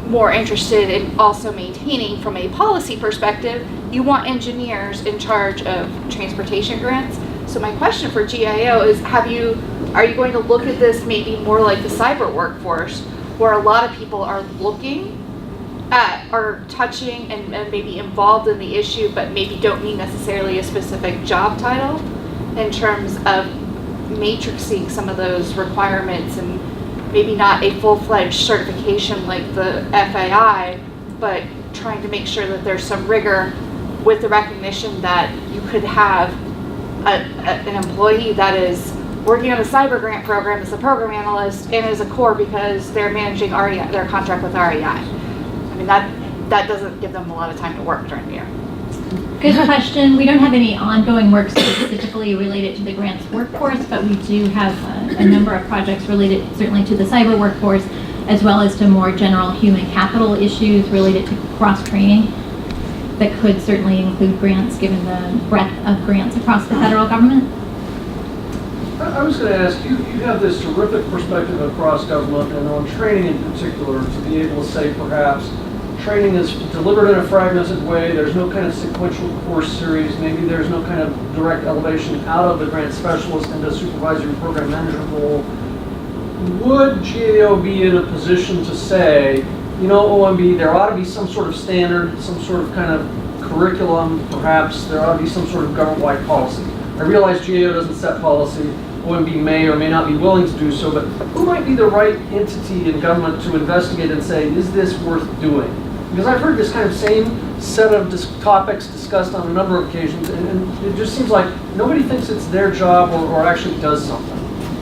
more interested in also maintaining, from a policy perspective, you want engineers in charge of transportation grants. So my question for GAO is, are you going to look at this maybe more like the cyber workforce, where a lot of people are looking at, are touching and maybe involved in the issue, but maybe don't need necessarily a specific job title, in terms of matrixing some of those requirements, and maybe not a full-fledged certification like the FAI, but trying to make sure that there's some rigor with the recognition that you could have an employee that is working on a cyber grant program as a program analyst and as a core because they're managing REI, their contract with REI. I mean, that doesn't give them a lot of time to work during the year. Good question. We don't have any ongoing work specifically related to the grants workforce, but we do have a number of projects related certainly to the cyber workforce, as well as to more general human capital issues related to cross-training that could certainly include grants given the breadth of grants across the federal government. I was going to ask you, you have this terrific perspective across government and on training in particular, to be able to say perhaps training is delivered in a fragmented way, there's no kind of sequential course series, maybe there's no kind of direct elevation out of the grant specialist into supervisory program management role. Would GAO be in a position to say, you know, OMB, there ought to be some sort of standard, some sort of kind of curriculum, perhaps there ought to be some sort of government-wide policy? I realize GAO doesn't set policy, OMB may or may not be willing to do so, but who might be the right entity in government to investigate and say, is this worth doing? Because I've heard this kind of same set of topics discussed on a number of occasions, and it just seems like nobody thinks it's their job or actually does something.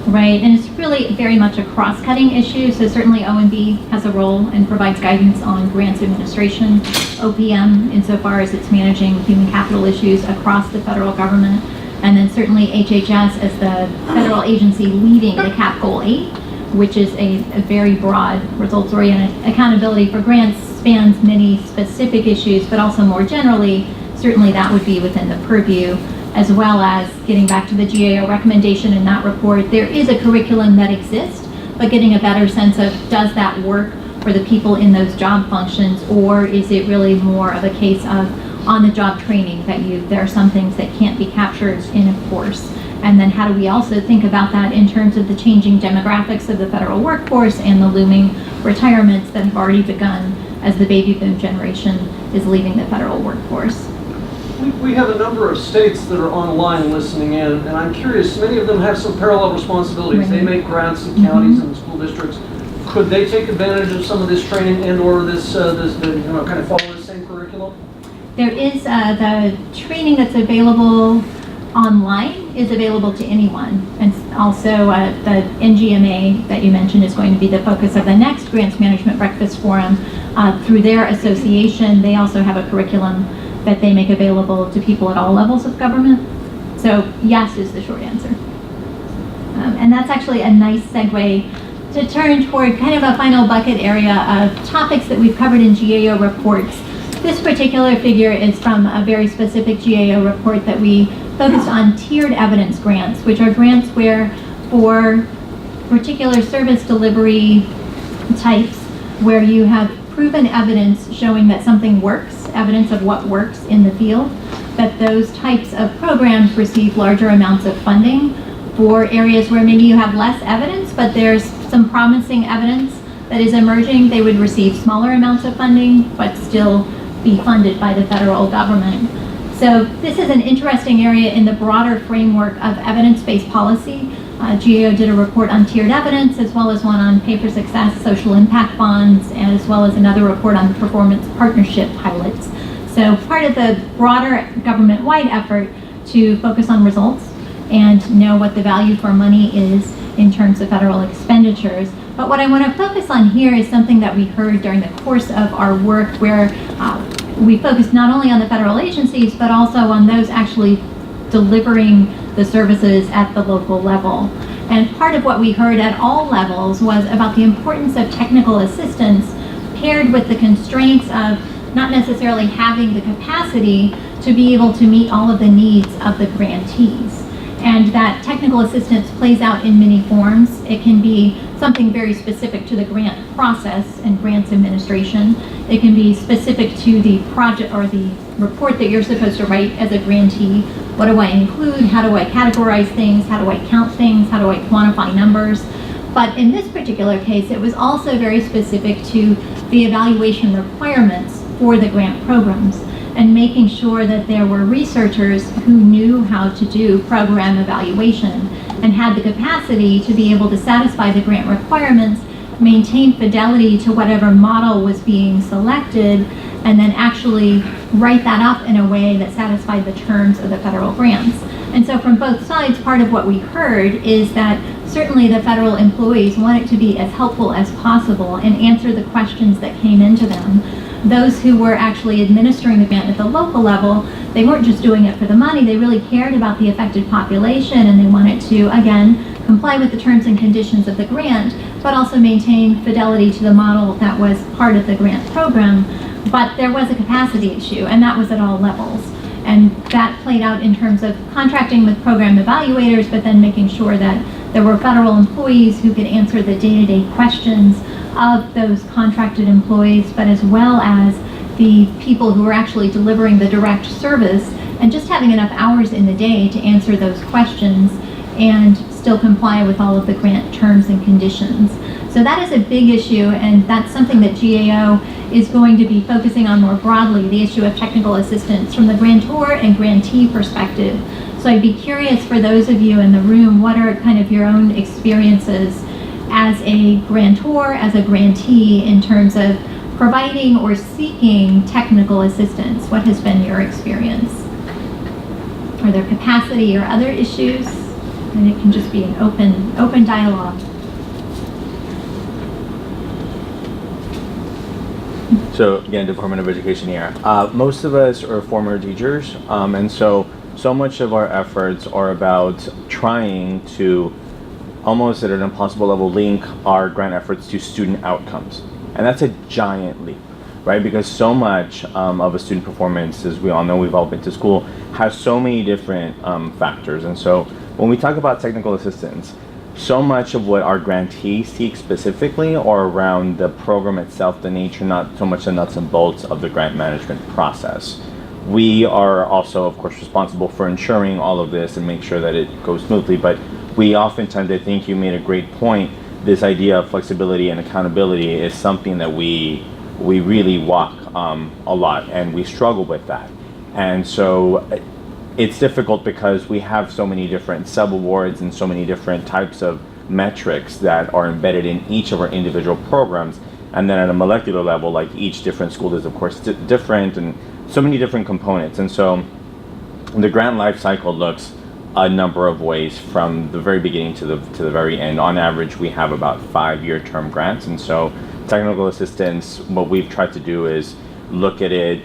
Right, and it's really very much a cross-cutting issue, so certainly OMB has a role and provides guidance on grants administration, OPM insofar as it's managing human capital issues across the federal government, and then certainly HHS as the federal agency leading the CAP Goal 8, which is a very broad results-oriented accountability for grants, spans many specific issues, but also more generally, certainly that would be within the purview, as well as getting back to the GAO recommendation in that report. There is a curriculum that exists, but getting a better sense of does that work for the people in those job functions, or is it really more of a case of on-the-job training that there are some things that can't be captured in a course. And then how do we also think about that in terms of the changing demographics of the federal workforce and the looming retirements that have already begun as the baby boom generation is leaving the federal workforce. We have a number of states that are online listening in, and I'm curious, many of them have some parallel responsibilities. Right. They make grants in counties and school districts. Could they take advantage of some of this training and or this kind of follow the same curriculum? There is the training that's available online is available to anyone. And also the NGMA that you mentioned is going to be the focus of the next Grants Management Breakfast Forum. Through their association, they also have a curriculum that they make available to people at all levels of government. So yes is the short answer. And that's actually a nice segue to turn toward kind of a final bucket area of topics that we've covered in GAO reports. This particular figure is from a very specific GAO report that we focused on tiered evidence grants, which are grants where for particular service delivery types where you have proven evidence showing that something works, evidence of what works in the field, that those types of programs receive larger amounts of funding. For areas where maybe you have less evidence, but there's some promising evidence that is emerging, they would receive smaller amounts of funding, but still be funded by the federal government. So this is an interesting area in the broader framework of evidence-based policy. GAO did a report on tiered evidence, as well as one on pay for success, social impact bonds, as well as another report on performance partnership pilots. So part of the broader government-wide effort to focus on results and know what the value for money is in terms of federal expenditures. But what I want to focus on here is something that we heard during the course of our work where we focused not only on the federal agencies, but also on those actually delivering the services at the local level. And part of what we heard at all levels was about the importance of technical assistance paired with the constraints of not necessarily having the capacity to be able to meet all of the needs of the grantees. And that technical assistance plays out in many forms. It can be something very specific to the grant process and grants administration. It can be specific to the project or the report that you're supposed to write as a grantee. What do I include? How do I categorize things? How do I count things? How do I quantify numbers? But in this particular case, it was also very specific to the evaluation requirements for the grant programs and making sure that there were researchers who knew how to do program evaluation and had the capacity to be able to satisfy the grant requirements maintain fidelity to whatever model was being selected, and then actually write that up in a way that satisfied the terms of the federal grants. And so from both sides, part of what we heard is that certainly the federal employees wanted to be as helpful as possible and answer the questions that came into them. Those who were actually administering the grant at the local level, they weren't just doing it for the money, they really cared about the affected population, and they wanted to, again, comply with the terms and conditions of the grant, but also maintain fidelity to the model that was part of the grant program. But there was a capacity issue, and that was at all levels. And that played out in terms of contracting with program evaluators, but then making sure that there were federal employees who could answer the day-to-day questions of those contracted employees, but as well as the people who were actually delivering the direct service, and just having enough hours in the day to answer those questions and still comply with all of the grant terms and conditions. So that is a big issue, and that's something that GAO is going to be focusing on more broadly, the issue of technical assistance from the grantor and grantee perspective. So I'd be curious for those of you in the room, what are kind of your own experiences as a grantor, as a grantee, in terms of providing or seeking technical assistance? What has been your experience? Are there capacity or other issues? And it can just be an open dialogue. So again, Department of Education here. Most of us are former teachers, and so much of our efforts are about trying to, almost at an impossible level, link our grant efforts to student outcomes. And that's a giant leap, right? Because so much of a student performance, as we all know, we've all been to school, has so many different factors. And so when we talk about technical assistance, so much of what our grantees seek specifically are around the program itself, the nature, not so much the nuts and bolts of the grant management process. We are also, of course, responsible for ensuring all of this and make sure that it goes smoothly, but we oftentimes, I think you made a great point, this idea of flexibility and accountability is something that we really walk a lot, and we struggle with that. And so it's difficult because we have so many different sub-awards and so many different types of metrics that are embedded in each of our individual programs. And then at a molecular level, like each different school is of course different, and so many different components. And so the grant life cycle looks a number of ways from the very beginning to the very end. On average, we have about 5-year term grants. And so technical assistance, what we've tried to do is look at it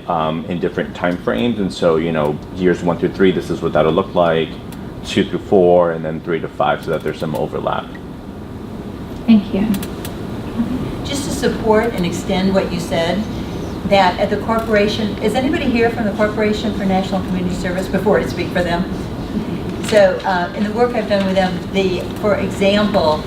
in different time frames. And so, years 1 through 3, this is what that'll look like, 2 through 4, and then 3 to 5, so that there's some overlap. Thank you. Just to support and extend what you said, that at the corporation, is anybody here from the Corporation for National Community Service before I speak for them? So in the work I've done with them, for example,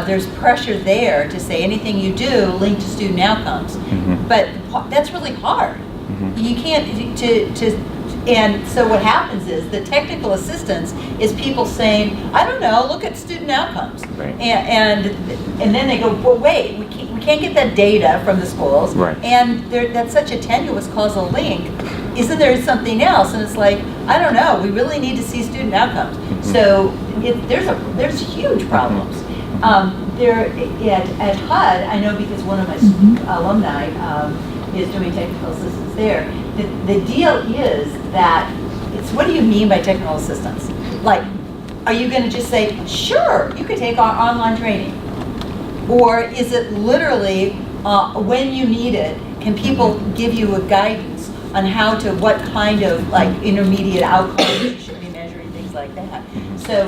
there's pressure there to say anything you do linked to student outcomes. Mm-hmm. But that's really hard. Mm-hmm. You can't, and so what happens is the technical assistance is people saying, I don't know, look at student outcomes. Right. And then they go, well, wait, we can't get that data from the schools. Right. And that's such a tenuous causal link. Isn't there something else? And it's like, I don't know, we really need to see student outcomes. Mm-hmm. So there's huge problems. There at HUD, I know because one of my alumni is doing technical assistance there. The deal is that it's, what do you mean by technical assistance? Like, are you going to just say, sure, you can take our online training? Or is it literally, when you need it, can people give you a guidance on what kind of intermediate outcomes you should be measuring, things like that? So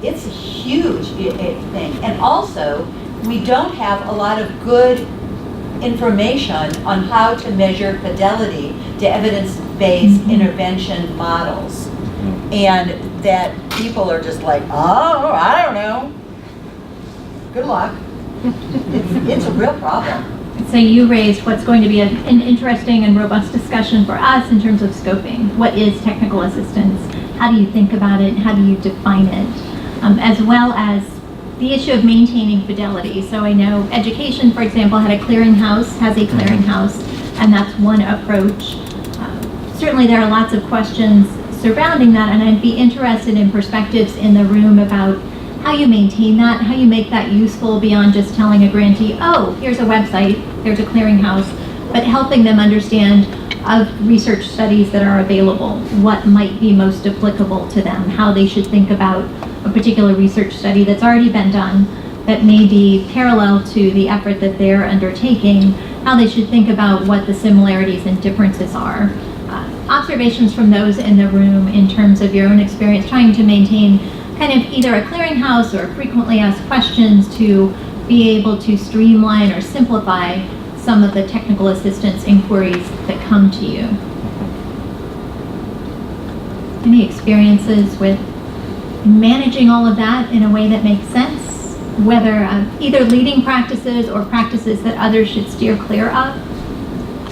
it's a huge thing. And also, we don't have a lot of good information on how to measure fidelity to evidence-based intervention models. And that people are just like, oh, I don't know. Good luck. It's a real problem. So you raised what's going to be an interesting and robust discussion for us in terms of scoping. What is technical assistance? How do you think about it? How do you define it? As well as the issue of maintaining fidelity. So I know education, for example, has a clearinghouse, and that's one approach. Certainly there are lots of questions surrounding that, and I'd be interested in perspectives in the room about how you maintain that, how you make that useful beyond just telling a grantee, oh, here's a website, there's a clearinghouse, but helping them understand of research studies that are available, what might be most applicable to them, how they should think about a particular research study that's already been done that may be parallel to the effort that they're undertaking, how they should think about what the similarities and differences are. Observations from those in the room in terms of your own experience trying to maintain kind of either a clearinghouse or frequently asked questions to be able to streamline or simplify some of the technical assistance inquiries that come to you. Any experiences with managing all of that in a way that makes sense, whether either leading practices or practices that others should steer clear of,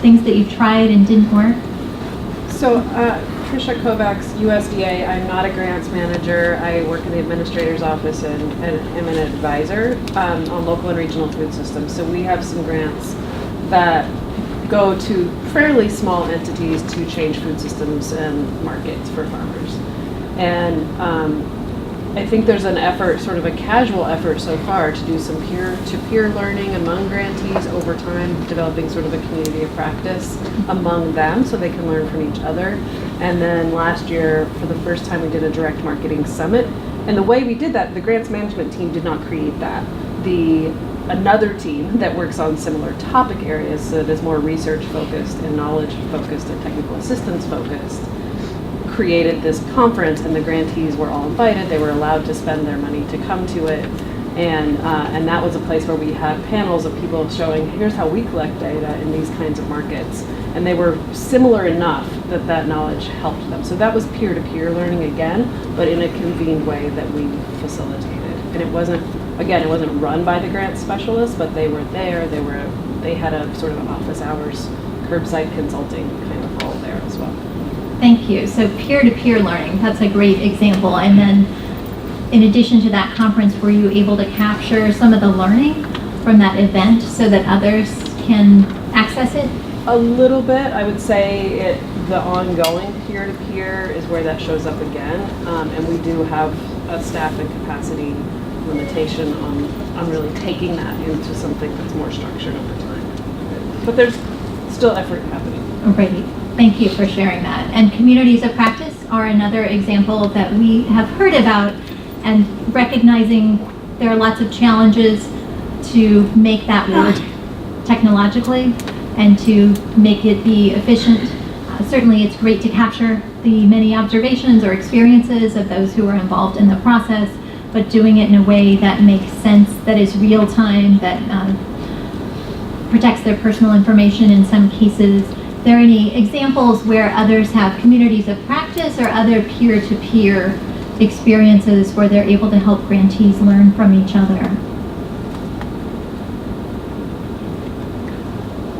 things that you've tried and didn't work? So, Tricia Kovacs, USDA. I'm not a grants manager. I work in the administrator's office and am an advisor on local and regional food systems. So we have some grants that go to fairly small entities to change food systems and markets for farmers. And I think there's an effort, sort of a casual effort so far, to do some peer-to-peer learning among grantees over time, developing sort of a community of practice among them so they can learn from each other. And then last year, for the first time, we did a direct marketing summit. And the way we did that, the grants management team did not create that. Another team that works on similar topic areas that is more research focused and knowledge focused and technical assistance focused created this conference, and the grantees were all invited. They were allowed to spend their money to come to it, and that was a place where we had panels of people showing, here's how we collect data in these kinds of markets, and they were similar enough that that knowledge helped them. So that was peer-to-peer learning again, but in a convened way that we facilitated. And it wasn't run by the grant specialists, but they were there. They had a sort of an office hours, curbside consulting kind of role there as well. Thank you. So peer-to-peer learning, that's a great example. And then in addition to that conference, were you able to capture some of the learning from that event so that others can access it? A little bit. I would say the ongoing peer-to-peer is where that shows up again. And we do have a staff and capacity limitation on really taking that into something that's more structured over time. But there's still effort happening. Great. Thank you for sharing that. And communities of practice are another example that we have heard about, and recognizing there are lots of challenges to make that work technologically and to make it be efficient. Certainly it's great to capture the many observations or experiences of those who are involved in the process, but doing it in a way that makes sense, that is real time, that protects their personal information in some cases. Are there any examples where others have communities of practice or other peer-to-peer experiences where they're able to help grantees learn from each other?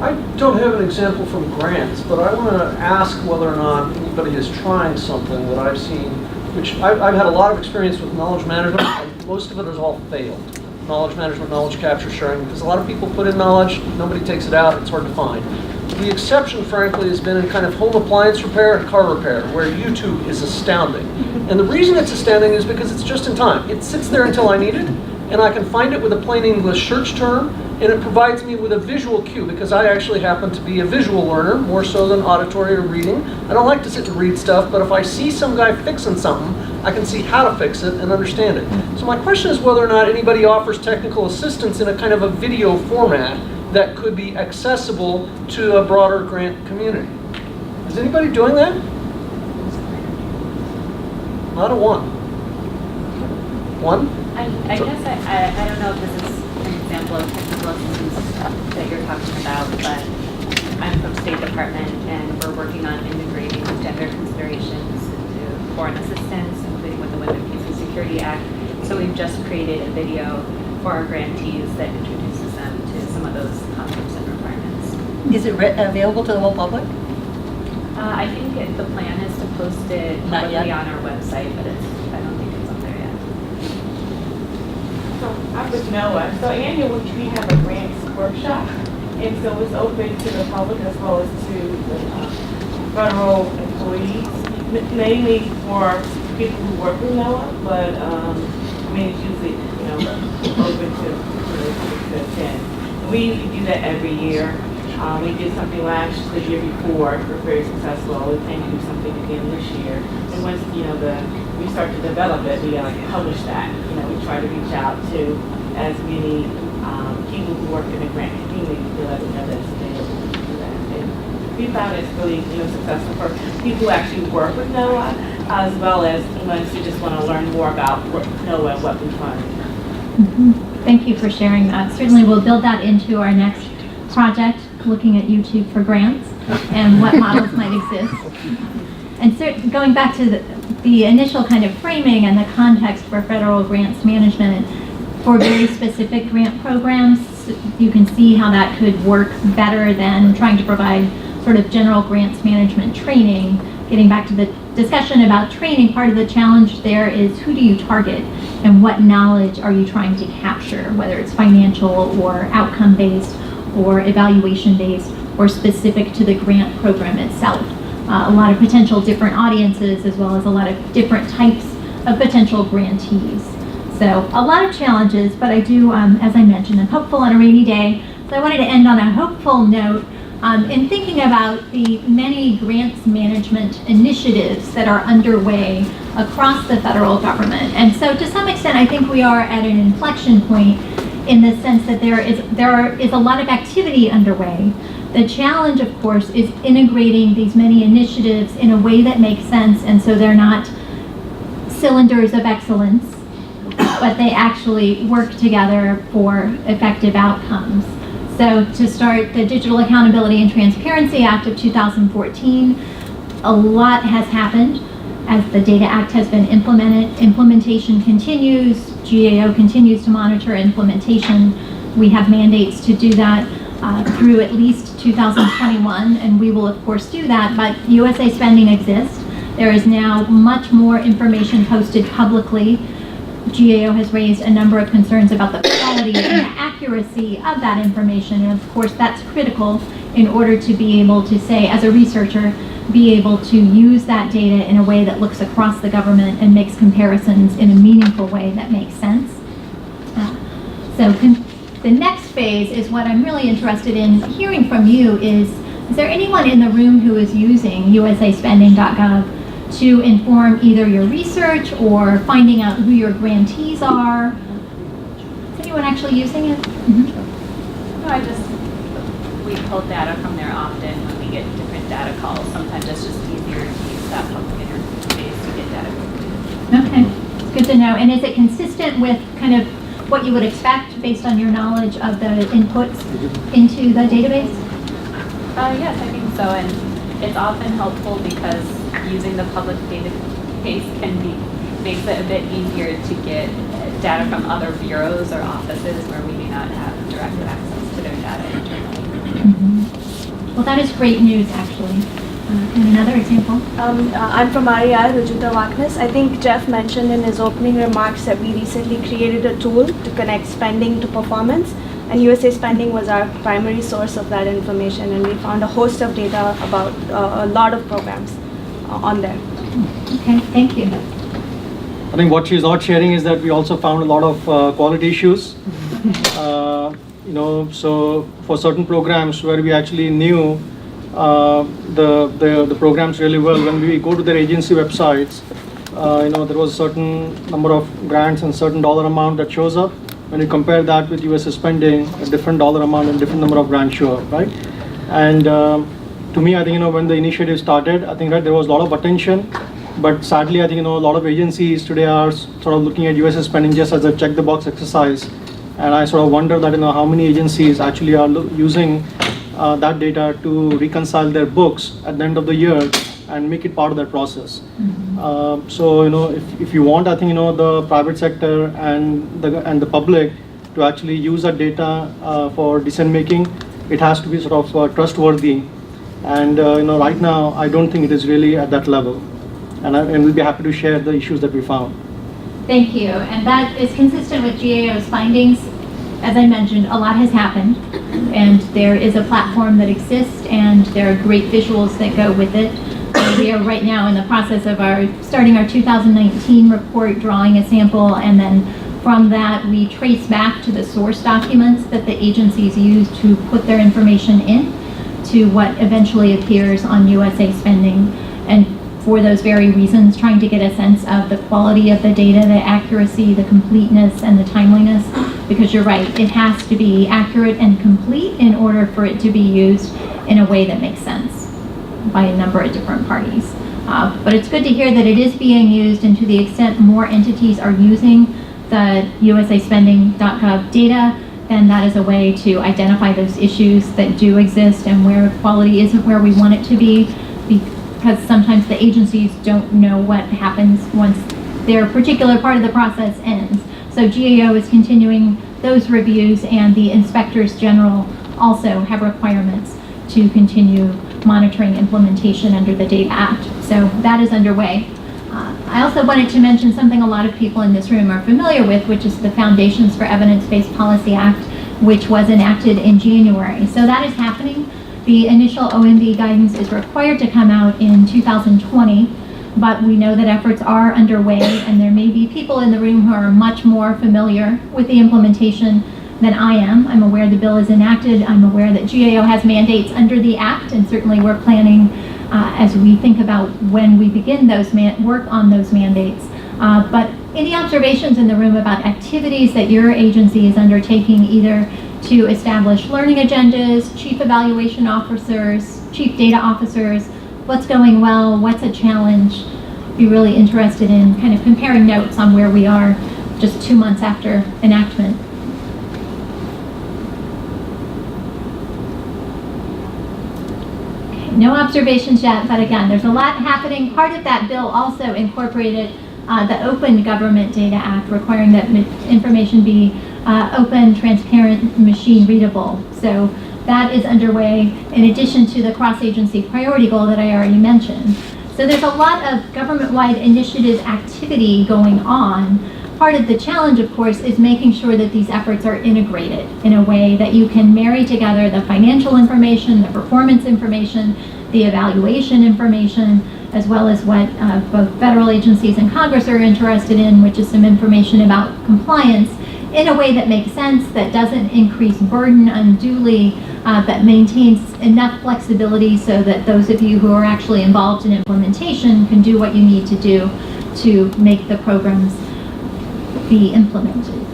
I don't have an example from grants, but I want to ask whether or not anybody is trying something that I've seen, which I've had a lot of experience with knowledge management, and most of it has all failed. Knowledge management, knowledge capture, sharing, because a lot of people put in knowledge, nobody takes it out, it's hard to find. The exception, frankly, has been in kind of home appliance repair and car repair, where YouTube is astounding. And the reason it's astounding is because it's just in time. It sits there until I need it, and I can find it with a plain English search term, and it provides me with a visual cue, because I actually happen to be a visual learner, more so than auditory or reading. I don't like to sit and read stuff, but if I see some guy fixing something, I can see how to fix it and understand it. So my question is whether or not anybody offers technical assistance in a kind of a video format that could be accessible to a broader grant community. Is anybody doing that? Not a one. One? I guess I don't know if this is an example of technical assistance that you're talking about, but I'm from State Department and we're working on integrating gender considerations into foreign assistance, including with the Women, Peace and Security Act. So we've just created a video for our grantees that introduces them to some of those concepts and requirements. Is it available to the whole public? I think the plan is to post it Not publicly yet. on our website, but I don't think it's up there yet. So I'm with Noah. So annually we have a grants workshop, and so it's open to the public as well as to the federal employees, mainly for people who work with NOAA, but community's usually, open to attend. And we usually do that every year. We did something the year before, we were very successful. We plan to do something again this year. And once, we start to develop it, we publish that. We try to reach out to as many people who work in the grant community to let them know that it's available to do that. And we found it's really, successful for people who actually work with NOAA, as well as ones who just want to learn more about NOAA and what we find. Thank you for sharing that. Certainly we'll build that into our next project, looking at YouTube for grants and what models might exist. And going back to the initial kind of framing and the context for federal grants management, for very specific grant programs, you can see how that could work better than trying to provide sort of general grants management training. Getting back to the discussion about training, part of the challenge there is who do you target and what knowledge are you trying to capture, whether it's financial or outcome-based or evaluation-based or specific to the grant program itself. A lot of potential different audiences as well as a lot of different types of potential grantees. So a lot of challenges, but I do, as I mentioned, I'm hopeful on a rainy day. So I wanted to end on a hopeful note in thinking about the many grants management initiatives that are underway across the federal government. And so to some extent, I think we are at an inflection point in the sense that there is a lot of activity underway. The challenge, of course, is integrating these many initiatives in a way that makes sense, and so they're not cylinders of excellence, but they actually work together for effective outcomes. So to start, the Digital Accountability and Transparency Act of 2014, a lot has happened as the Data Act has been implemented. Implementation continues. GAO continues to monitor implementation. We have mandates to do that through at least 2021, and we will of course do that, but USA spending exists. There is now much more information posted publicly. GAO has raised a number of concerns about the quality and the accuracy of that information, and of course that's critical in order to be able to say, as a researcher, be able to use that data in a way that looks across the government and makes comparisons in a meaningful way that makes sense. The next phase is what I'm really interested in hearing from you is there anyone in the room who is using usaspending.gov to inform either your research or finding out who your grantees are? Is anyone actually using it? No, we pull data from there often when we get different data calls. Sometimes it's just easier to use that public interface to get data quickly. Okay, it's good to know. And is it consistent with kind of what you would expect based on your knowledge of the inputs into the database? Yes, I think so. And it's often helpful because using the public database makes it a bit easier to get data from other bureaus or offices where we may not have direct access to their data internally. Well, that is great news, actually. And another example? I'm from REI, Rujuta Vaknas. I think Jeff mentioned in his opening remarks that we recently created a tool to connect spending to performance, and USA Spending was our primary source of that information, and we found a host of data about a lot of programs on there. Okay, thank you. I think what she's not sharing is that we also found a lot of quality issues. So for certain programs where we actually knew the programs really well, when we go to their agency websites, there was a certain number of grants and certain dollar amount that shows up. When you compare that with USA Spending, a different dollar amount and different number of grants show up, right? And to me, I think, when the initiative started, I think that there was a lot of attention, but sadly, I think, a lot of agencies today are sort of looking at USA Spending just as a check the box exercise. And I sort of wonder that, how many agencies actually are using that data to reconcile their books at the end of the year and make it part of that process. So, if you want, I think, the private sector and the public to actually use that data for decision making, it has to be sort of trustworthy. And right now, I don't think it is really at that level. And we'll be happy to share the issues that we found. Thank you. And that is consistent with GAO's findings. As I mentioned, a lot has happened, and there is a platform that exists, and there are great visuals that go with it. We are right now in the process of starting our 2019 report, drawing a sample, and then From that, we trace back to the source documents that the agencies use to put their information in, to what eventually appears on USA Spending. And for those very reasons, trying to get a sense of the quality of the data, the accuracy, the completeness, and the timeliness, because you're right, it has to be accurate and complete in order for it to be used in a way that makes sense by a number of different parties. But it's good to hear that it is being used, and to the extent more entities are using the usaspending.gov data, then that is a way to identify those issues that do exist and where quality isn't where we want it to be, because sometimes the agencies don't know what happens once their particular part of the process ends. So GAO is continuing those reviews, and the inspectors general also have requirements to continue monitoring implementation under the Data Act. So that is underway. I also wanted to mention something a lot of people in this room are familiar with, which is the Foundations for Evidence-Based Policy Act, which was enacted in January. So that is happening. The initial OMB guidance is required to come out in 2020, but we know that efforts are underway, and there may be people in the room who are much more familiar with the implementation than I am. I'm aware the bill is enacted. I'm aware that GAO has mandates under the Act, and certainly we're planning as we think about when we begin those work on those mandates. But any observations in the room about activities that your agency is undertaking, either to establish learning agendas, chief evaluation officers, chief data officers, what's going well, what's a challenge? Be really interested in kind of comparing notes on where we are just 2 months after enactment. No observations yet, but again, there's a lot happening. Part of that bill also incorporated the Open Government Data Act, requiring that information be open, transparent, machine readable. So that is underway, in addition to the cross-agency priority goal that I already mentioned. So there's a lot of government-wide initiative activity going on. Part of the challenge, of course, is making sure that these efforts are integrated in a way that you can marry together the financial information, the performance information, the evaluation information, as well as what both federal agencies and Congress are interested in, which is some information about compliance, in a way that makes sense, that doesn't increase burden unduly, that maintains enough flexibility so that those of you who are actually involved in implementation can do what you need to do to make the programs be implemented.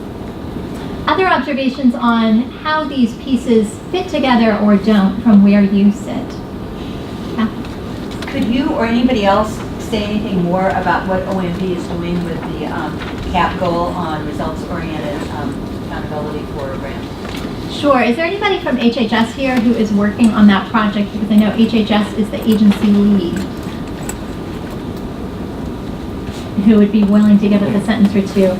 Other observations on how these pieces fit together or don't from where you sit? Could you or anybody else say anything more about what OMB is doing with the CAP goal on results-oriented accountability for grants? Sure. Is there anybody from HHS here who is working on that project? Because I know HHS is the agency lead, who would be willing to give us a sentence or two.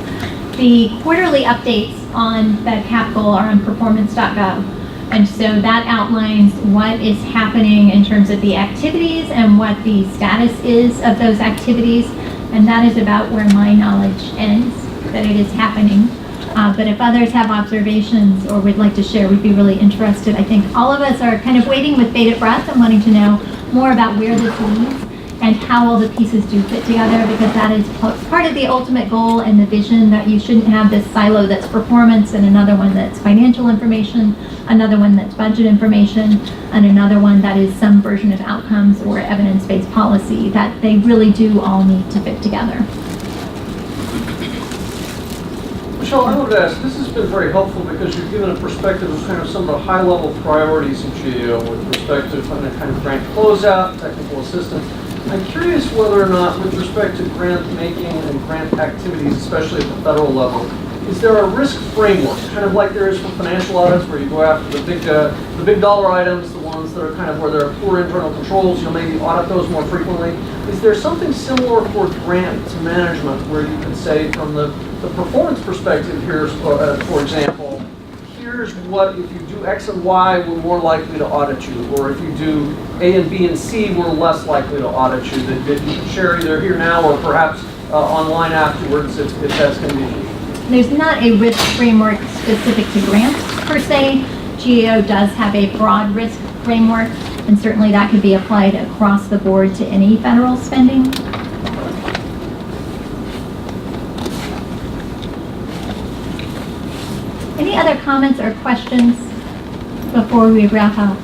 The quarterly updates on the CAP goal are on performance.gov. And so that outlines what is happening in terms of the activities and what the status is of those activities. And that is about where my knowledge ends, that it is happening. But if others have observations or would like to share, we'd be really interested. I think all of us are kind of waiting with bated breath and wanting to know more about where this leads and how all the pieces do fit together, because that is part of the ultimate goal and the vision, that you shouldn't have this silo that's performance and another one that's financial information, another one that's budget information, and another one that is some version of outcomes or evidence-based policy, that they really do all need to fit together. Michelle, I would ask, this has been very helpful because you've given a perspective of kind of some of the high-level priorities in GAO with respect to kind of grant closeout, technical assistance. I'm curious whether or not, with respect to grant making and grant activities, especially at the federal level, is there a risk framework, kind of like there is for financial audits, where you go after the big dollar items, the ones that are kind of where there are poor internal controls, you'll maybe audit those more frequently. Is there something similar for grant management, where you can say from the performance perspective here, for example, here's what, if you do X and Y, we're more likely to audit you, or if you do A and B and C, we're less likely to audit you, that you can share either here now or perhaps online afterwards if that's convenient. There's not a risk framework specific to grants per se. GAO does have a broad risk framework, and certainly that could be applied across the board to any federal spending. other comments or questions before we wrap up?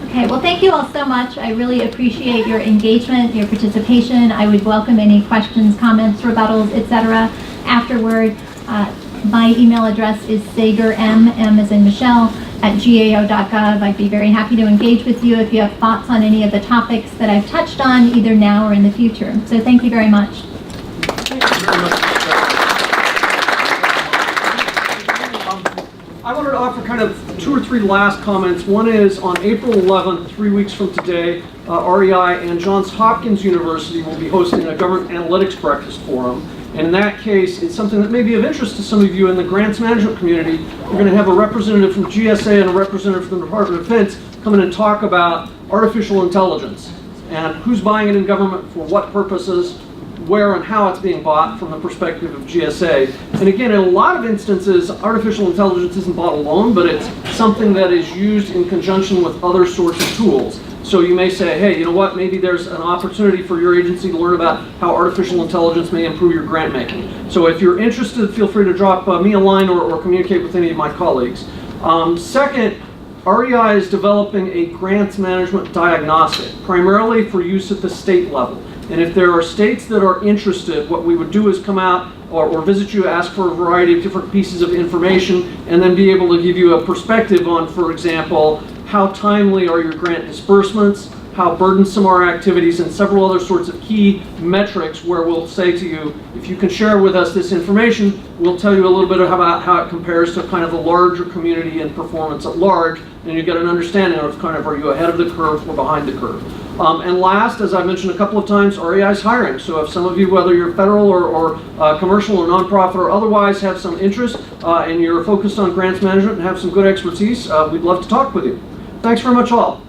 Okay, well, thank you all so much. I really appreciate your engagement, your participation. I would welcome any questions, comments, rebuttals, etc. afterward. My email address is sagerm, M as in Michelle, @gao.gov. I'd be very happy to engage with you if you have thoughts on any of the topics that I've touched on, either now or in the future. So thank you very much. I wanted to offer kind of 2 or 3 last comments. One is on April 11th, 3 weeks from today, REI and Johns Hopkins University will be hosting a government analytics breakfast forum. And in that case, it's something that may be of interest to some of you in the grants management community. We're going to have a representative from GSA and a representative from the Department of Defense come in and talk about artificial intelligence and who's buying it in government, for what purposes, where and how it's being bought from the perspective of GSA. And again, in a lot of instances, artificial intelligence isn't bought alone, but it's something that is used in conjunction with other sorts of tools. So you may say, hey, you know what, maybe there's an opportunity for your agency to learn about how artificial intelligence may improve your grant making. So if you're interested, feel free to drop me a line or communicate with any of my colleagues. Second, REI is developing a grants management diagnostic, primarily for use at the state level. And if there are states that are interested, what we would do is come out or visit you, ask for a variety of different pieces of information, and then be able to give you a perspective on, for example, how timely are your grant disbursements, how burdensome are activities, and several other sorts of key metrics where we'll say to you, if you can share with us this information, we'll tell you a little bit about how it compares to kind of the larger community and performance at large, and you get an understanding of kind of, are you ahead of the curve or behind the curve. And last, as I mentioned a couple of times, REI is hiring. So if some of you, whether you're federal or commercial or nonprofit or otherwise, have some interest and you're focused on grants management and have some good expertise, we'd love to talk with you. Thanks very much all.